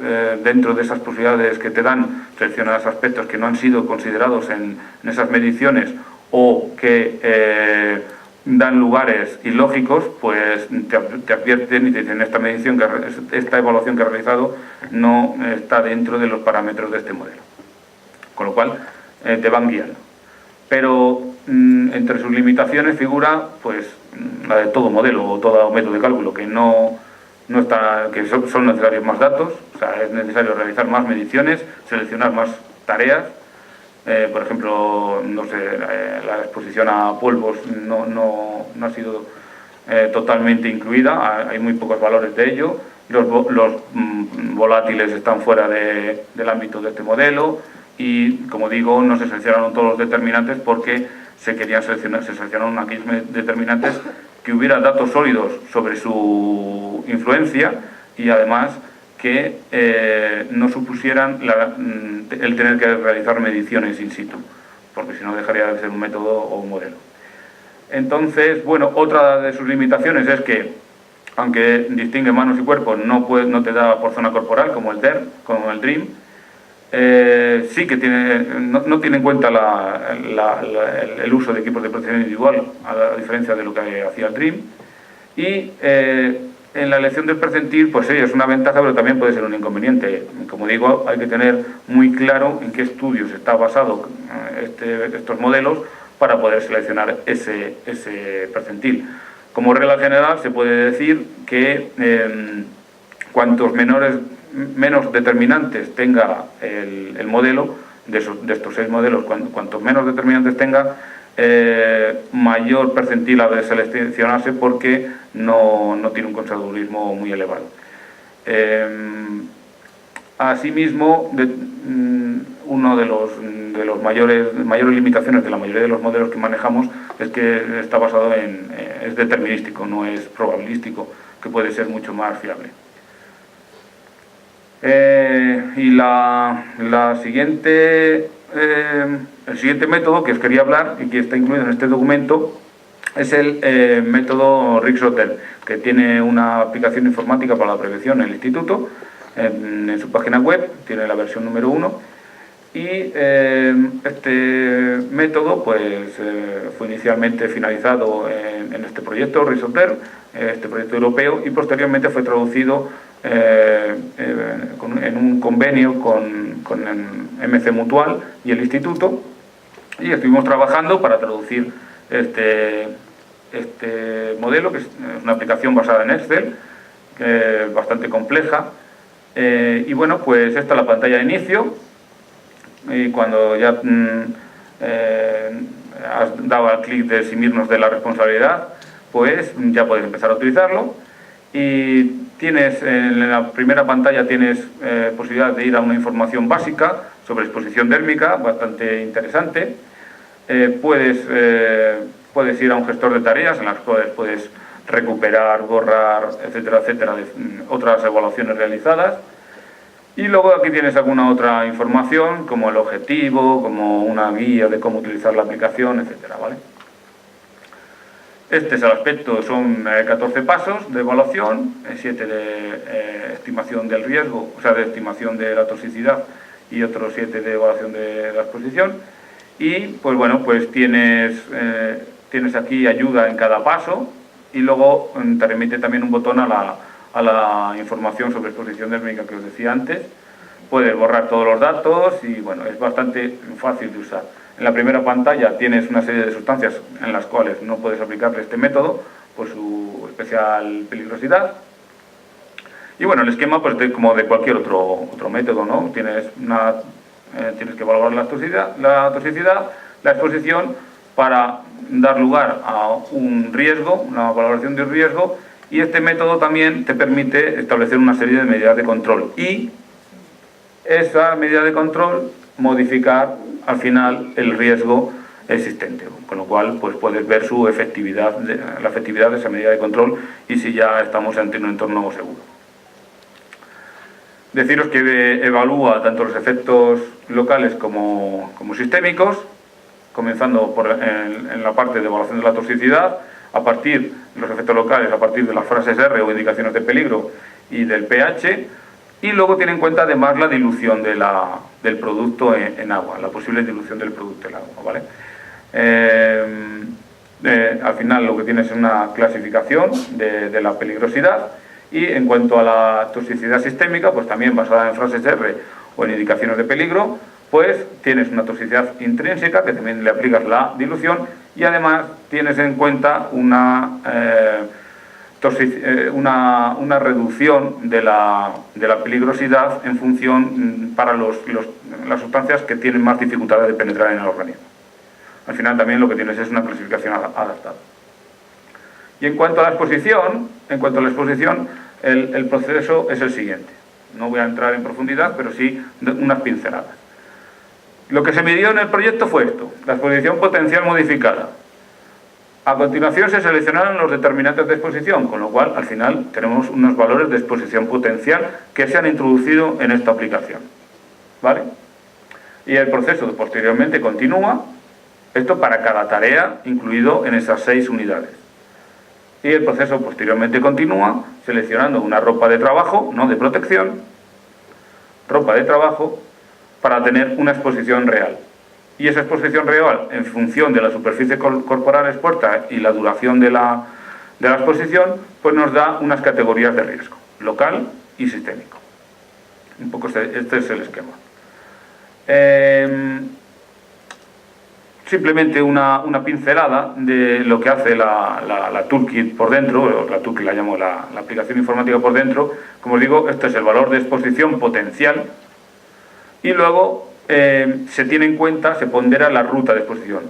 dentro de esas posibilidades que te dan, seleccionas aspectos que no han sido considerados en esas mediciones o que dan lugares ilógicos, pues te advierten y te dicen esta evaluación que has realizado no está dentro de los parámetros de este modelo. Con lo cual te van guiando. Pero entre sus limitaciones figura pues la de todo modelo o todo método de cálculo, que que son necesarios más datos, o sea, es necesario realizar más mediciones, seleccionar más tareas. Por ejemplo, no sé, la exposición a polvos no ha sido totalmente incluida, hay muy pocos valores de ello. Los volátiles están fuera del ámbito de este modelo y, como digo, no se seleccionaron todos los determinantes porque se seleccionaron aquellos determinantes que hubiera datos sólidos sobre su influencia y además que no supusieran el tener que realizar mediciones in situ, porque si no dejaría de ser un método o un modelo. Entonces, bueno, otra de sus limitaciones es que, aunque distingue manos y cuerpos, no te da por zona corporal, como el DREAM. Sí que no tiene en cuenta el uso de equipos de protección individual, a diferencia de lo que hacía el DREAM. Y en la elección del percentil, pues sí, es una ventaja, pero también puede ser un inconveniente. Como digo, hay que tener muy claro en qué estudios está basado estos modelos para poder seleccionar ese percentil. Como regla general, se puede decir que cuantos menos determinantes tenga el modelo, de estos 6 modelos, cuantos menos determinantes tenga, mayor percentil ha de seleccionarse porque no tiene un conservadurismo muy elevado. Asimismo, uno de los mayores limitaciones de la mayoría de los modelos que manejamos es que está basado es determinístico, no es probabilístico, que puede ser mucho más fiable. Y el siguiente método que os quería hablar y que está incluido en este documento es el método Rig-Soter, que tiene una aplicación informática para la prevención en el instituto. En su página web tiene la versión número 1 y este método pues fue inicialmente finalizado en este proyecto Rig-Soter, este proyecto europeo, y posteriormente fue traducido en un convenio con el MC Mutual y el instituto, y estuvimos trabajando para traducir este modelo, que es una aplicación basada en Excel, bastante compleja. Y bueno, pues esta es la pantalla de inicio, y cuando ya has dado al clic de eximirnos de la responsabilidad, pues ya puedes empezar a utilizarlo. Y en la primera pantalla tienes posibilidad de ir a una información básica sobre exposición térmica, bastante interesante. Puedes ir a un gestor de tareas en las cuales puedes recuperar, borrar, etcétera, etcétera, de otras evaluaciones realizadas. Y luego aquí tienes alguna otra información, como el objetivo, como una guía de cómo utilizar la aplicación, etcétera, ¿vale? Este es el aspecto, son 14 pasos de evaluación, 7 de estimación del riesgo, o sea, de estimación de la toxicidad, y otros 7 de evaluación de la exposición. Y pues bueno, pues tienes aquí ayuda en cada paso, y luego te remite también un botón a a la información sobre exposición térmica que os decía antes. Puedes borrar todos los datos y bueno, es bastante fácil de usar. En la primera pantalla tienes una serie de sustancias en las cuales no puedes aplicarle este método por su especial peligrosidad. Y bueno, el esquema pues como de cualquier otro método, ¿no? Tienes que evaluar la toxicidad, la exposición para dar lugar a un riesgo, una valoración de un riesgo, y este método también te permite establecer una serie de medidas de control y esa medida de control modificar al final el riesgo existente, con lo cual pues puedes ver su efectividad, la efectividad de esa medida de control y si ya estamos ante un entorno seguro. Deciros que evalúa tanto los efectos locales como sistémicos, comenzando en la parte de evaluación de la toxicidad, a partir de los efectos locales, a partir de las frases R o indicaciones de peligro y del pH, y luego tiene en cuenta además la dilución del producto en agua, la posible dilución del producto en agua, ¿vale? Al final lo que tienes es una clasificación de la peligrosidad y en cuanto a la toxicidad sistémica, pues también basada en frases R o en indicaciones de peligro, pues tienes una toxicidad intrínseca que también le aplicas la dilución y además tienes en cuenta una reducción de la peligrosidad en función para las sustancias que tienen más dificultades de penetrar en el organismo. Al final también lo que tienes es una clasificación adaptada. Y en cuanto a la exposición, el proceso es el siguiente. No voy a entrar en profundidad, pero sí unas pinceladas. Lo que se midió en el proyecto fue esto, la exposición potencial modificada. A continuación se seleccionaron los determinantes de exposición, con lo cual al final tenemos unos valores de exposición potencial que se han introducido en esta aplicación, ¿vale? Y el proceso posteriormente continúa, esto para cada tarea incluido en esas 6 unidades. Y el proceso posteriormente continúa seleccionando una ropa de trabajo, no de protección, ropa de trabajo para tener una exposición real. Y esa exposición real, en función de la superficie corporal expuesta y la duración de la exposición, pues nos da unas categorías de riesgo, local y sistémico. Un poco este es el esquema. Simplemente una pincelada de lo que hace la toolkit por dentro, la toolkit la llamo la aplicación informática por dentro. Como os digo, este es el valor de exposición potencial y luego se tiene en cuenta, se pondera la ruta de exposición.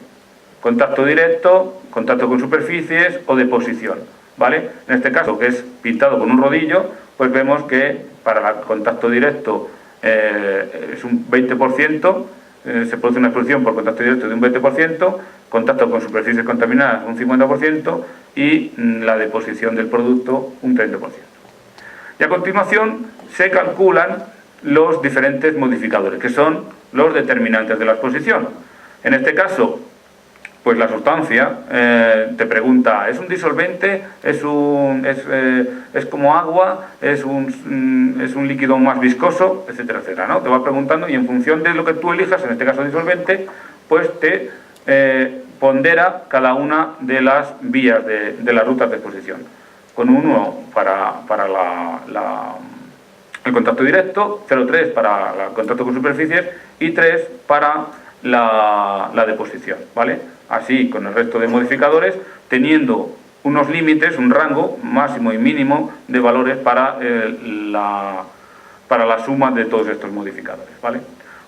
Contacto directo, contacto con superficies o deposición, ¿vale? En este caso, que es pintado con un rodillo, pues vemos que para el contacto directo es un 20%, se produce una exposición por contacto directo de un 20%, contacto con superficies contaminadas un 50% y la deposición del producto un 30%. Y a continuación se calculan los diferentes modificadores, que son los determinantes de la exposición. En este caso, pues la sustancia te pregunta, ¿es un disolvente? ¿Es como agua? ¿Es un líquido más viscoso? Etcétera, etcétera, ¿no? Te va preguntando y en función de lo que tú elijas, en este caso disolvente, pues te pondera cada una de las vías de las rutas de exposición. Con 1 para el contacto directo, 0,3 para el contacto con superficies y 3 para la deposición, ¿vale? Así con el resto de modificadores, teniendo unos límites, un rango máximo y mínimo de valores para la suma de todos estos modificadores, ¿vale?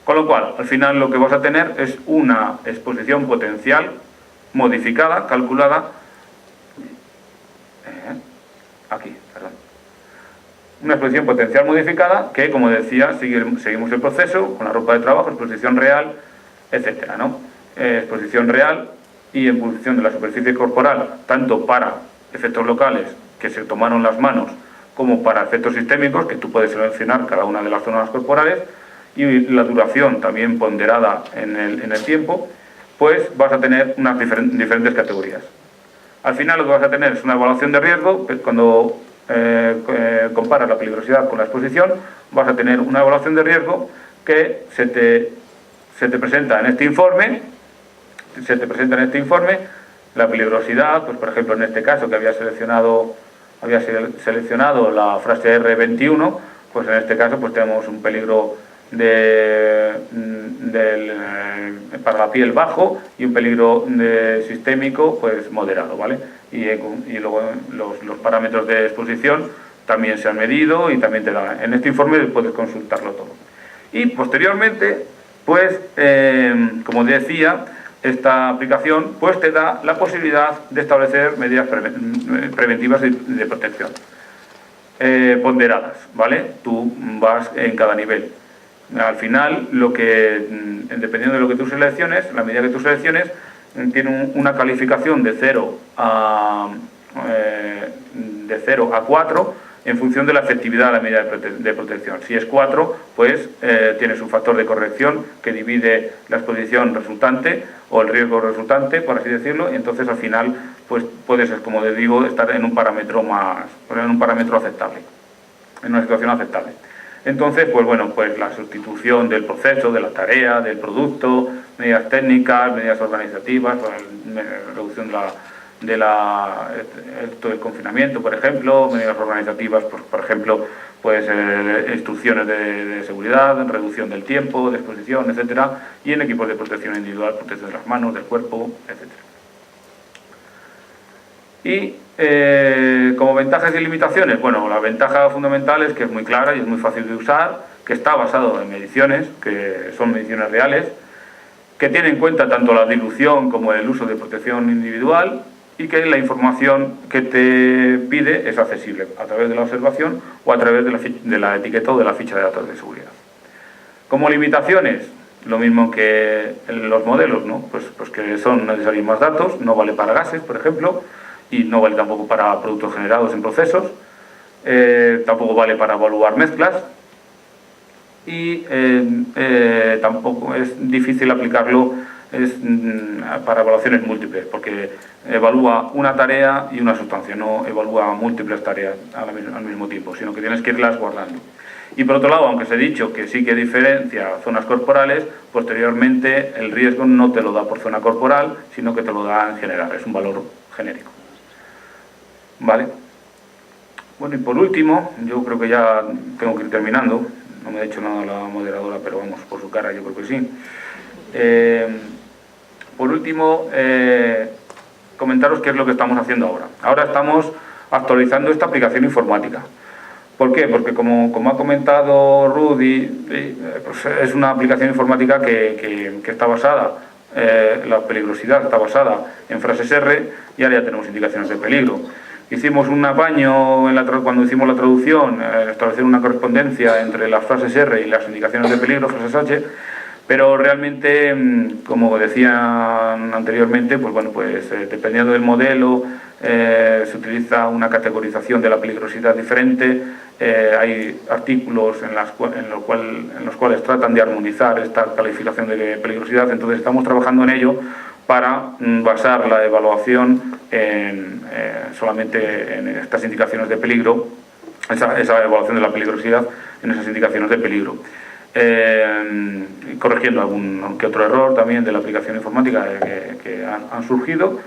Con lo cual, al final lo que vas a tener es una exposición potencial modificada, calculada, aquí, perdón. Una exposición potencial modificada que, como decía, seguimos el proceso con la ropa de trabajo, exposición real, etcétera, ¿no? Exposición real y en función de la superficie corporal, tanto para efectos locales que se tomaron las manos, como para efectos sistémicos, que tú puedes seleccionar cada una de las zonas corporales, y la duración también ponderada en el tiempo, pues vas a tener unas diferentes categorías. Al final lo que vas a tener es una evaluación de riesgo, que cuando comparas la peligrosidad con la exposición, vas a tener una evaluación de riesgo que se te presenta en este informe. La peligrosidad, pues por ejemplo en este caso que había seleccionado había seleccionado la frase R21, pues en este caso pues tenemos un peligro para la piel bajo y un peligro sistémico pues moderado, ¿vale? Y luego los parámetros de exposición también se han medido y también te da. En este informe puedes consultarlo todo. Y posteriormente, pues, como decía, esta aplicación pues te da la posibilidad de establecer medidas preventivas de protección ponderadas, ¿vale? Tú vas en cada nivel. Al final, dependiendo de lo que tú selecciones, la medida que tú selecciones tiene una calificación de 0 a 4 en función de la efectividad de la medida de protección. Si es 4, pues tienes un factor de corrección que divide la exposición resultante o el riesgo resultante, por así decirlo, y entonces al final pues puedes, como les digo, estar en un parámetro aceptable, en una situación aceptable. Entonces, pues bueno, pues la sustitución del proceso, de la tarea, del producto, medidas técnicas, medidas organizativas, reducción del confinamiento, por ejemplo, medidas organizativas, pues, por ejemplo, pues instrucciones de seguridad, reducción del tiempo, de exposición, etcétera, y en equipos de protección individual, protección de las manos, del cuerpo, etcétera. Y como ventajas y limitaciones, bueno, la ventaja fundamental es que es muy clara y es muy fácil de usar, que está basado en mediciones, que son mediciones reales, que tiene en cuenta tanto la dilución como el uso de protección individual y que la información que te pide es accesible a través de la observación o a través de la etiqueta o de la ficha de datos de seguridad. Como limitaciones, lo mismo que en los modelos, ¿no? Pues que son necesarios más datos, no vale para gases, por ejemplo, y no vale tampoco para productos generados en procesos, tampoco vale para evaluar mezclas y tampoco es difícil aplicarlo para evaluaciones múltiples, porque evalúa una tarea y una sustancia, no evalúa múltiples tareas al mismo tiempo, sino que tienes que irlas guardando. Y por otro lado, aunque os he dicho que sí que diferencia zonas corporales, posteriormente el riesgo no te lo da por zona corporal, sino que te lo da en general, es un valor genérico. ¿Vale? Bueno, y por último, yo creo que ya tengo que ir terminando, no me ha dicho nada la moderadora, pero vamos, por su cara yo creo que sí. Por último, comentaros qué es lo que estamos haciendo ahora. Ahora estamos actualizando esta aplicación informática. ¿Por qué? Porque como ha comentado Rudy, pues es una aplicación informática que está basada, la peligrosidad está basada en frases R y ahora ya tenemos indicaciones de peligro. Hicimos un apaño cuando hicimos la traducción, establecer una correspondencia entre las frases R y las indicaciones de peligro, frases H, pero realmente, como decían anteriormente, pues bueno, pues dependiendo del modelo, se utiliza una categorización de la peligrosidad diferente. Hay artículos en los cuales tratan de armonizar esta calificación de peligrosidad, entonces estamos trabajando en ello para basar la evaluación solamente en estas indicaciones de peligro, esa evaluación de la peligrosidad en esas indicaciones de peligro. Corrigiendo algún que otro error también de la aplicación informática que han surgido.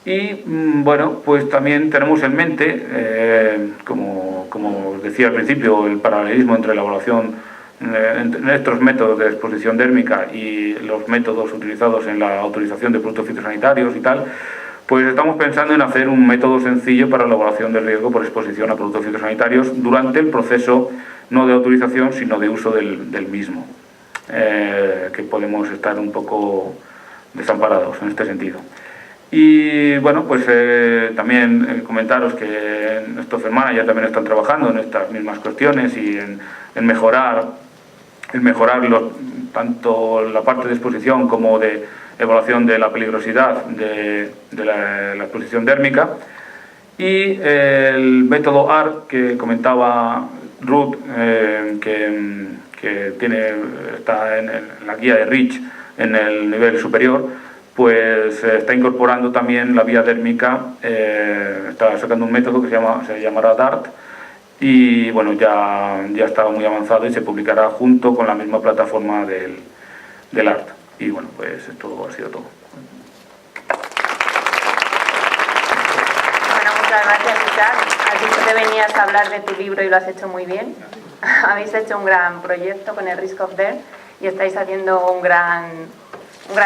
Y bueno, pues también tenemos en mente, como os decía al principio, el paralelismo entre la evaluación en estos métodos de exposición dérmica y los métodos utilizados en la autorización de productos fitosanitarios y tal, pues estamos pensando en hacer un método sencillo para la evaluación de riesgo por exposición a productos fitosanitarios durante el proceso no de autorización, sino de uso del mismo, que podemos estar un poco desamparados en este sentido. Y bueno, pues también comentaros que en estos Manager también están trabajando en estas mismas cuestiones y en mejorar tanto la parte de exposición como de evaluación de la peligrosidad de la exposición dérmica. Y el método ART que comentaba Ruth, que está en la guía de REACH en el nivel superior, pues está incorporando también la vía dérmica, está sacando un método que se llamará DART, y bueno, ya está muy avanzado y se publicará junto con la misma plataforma del ART. Y bueno, pues esto ha sido todo. Bueno, muchas gracias, Isaac. te venías a hablar de tu libro y lo has hecho muy bien. Habéis hecho un gran proyecto con el Risk of Death y estáis haciendo un gran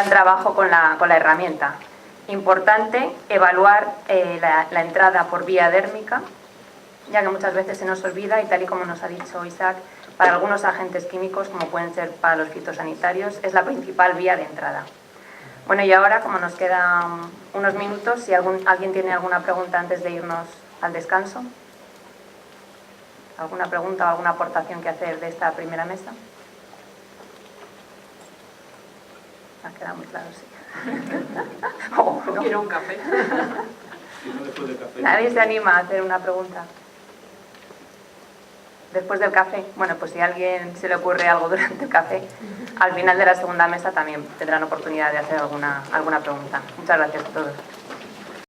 trabajo con la herramienta. Importante evaluar la entrada por vía dérmica, ya que muchas veces se nos olvida, y tal y como nos ha dicho Isaac, para algunos agentes químicos, como pueden ser para los fitosanitarios, es la principal vía de entrada. Bueno, y ahora, como nos quedan unos minutos, si alguien tiene alguna pregunta antes de irnos al descanso, ¿alguna pregunta o alguna aportación que hacer de esta primera mesa? Ha quedado muy claro, sí. Oh, no. Quiero un café. ¿Nadie se anima a hacer una pregunta? Después del café, bueno, pues si a alguien se le ocurre algo durante el café, al final de la segunda mesa también tendrán oportunidad de hacer alguna pregunta. Muchas gracias a todos.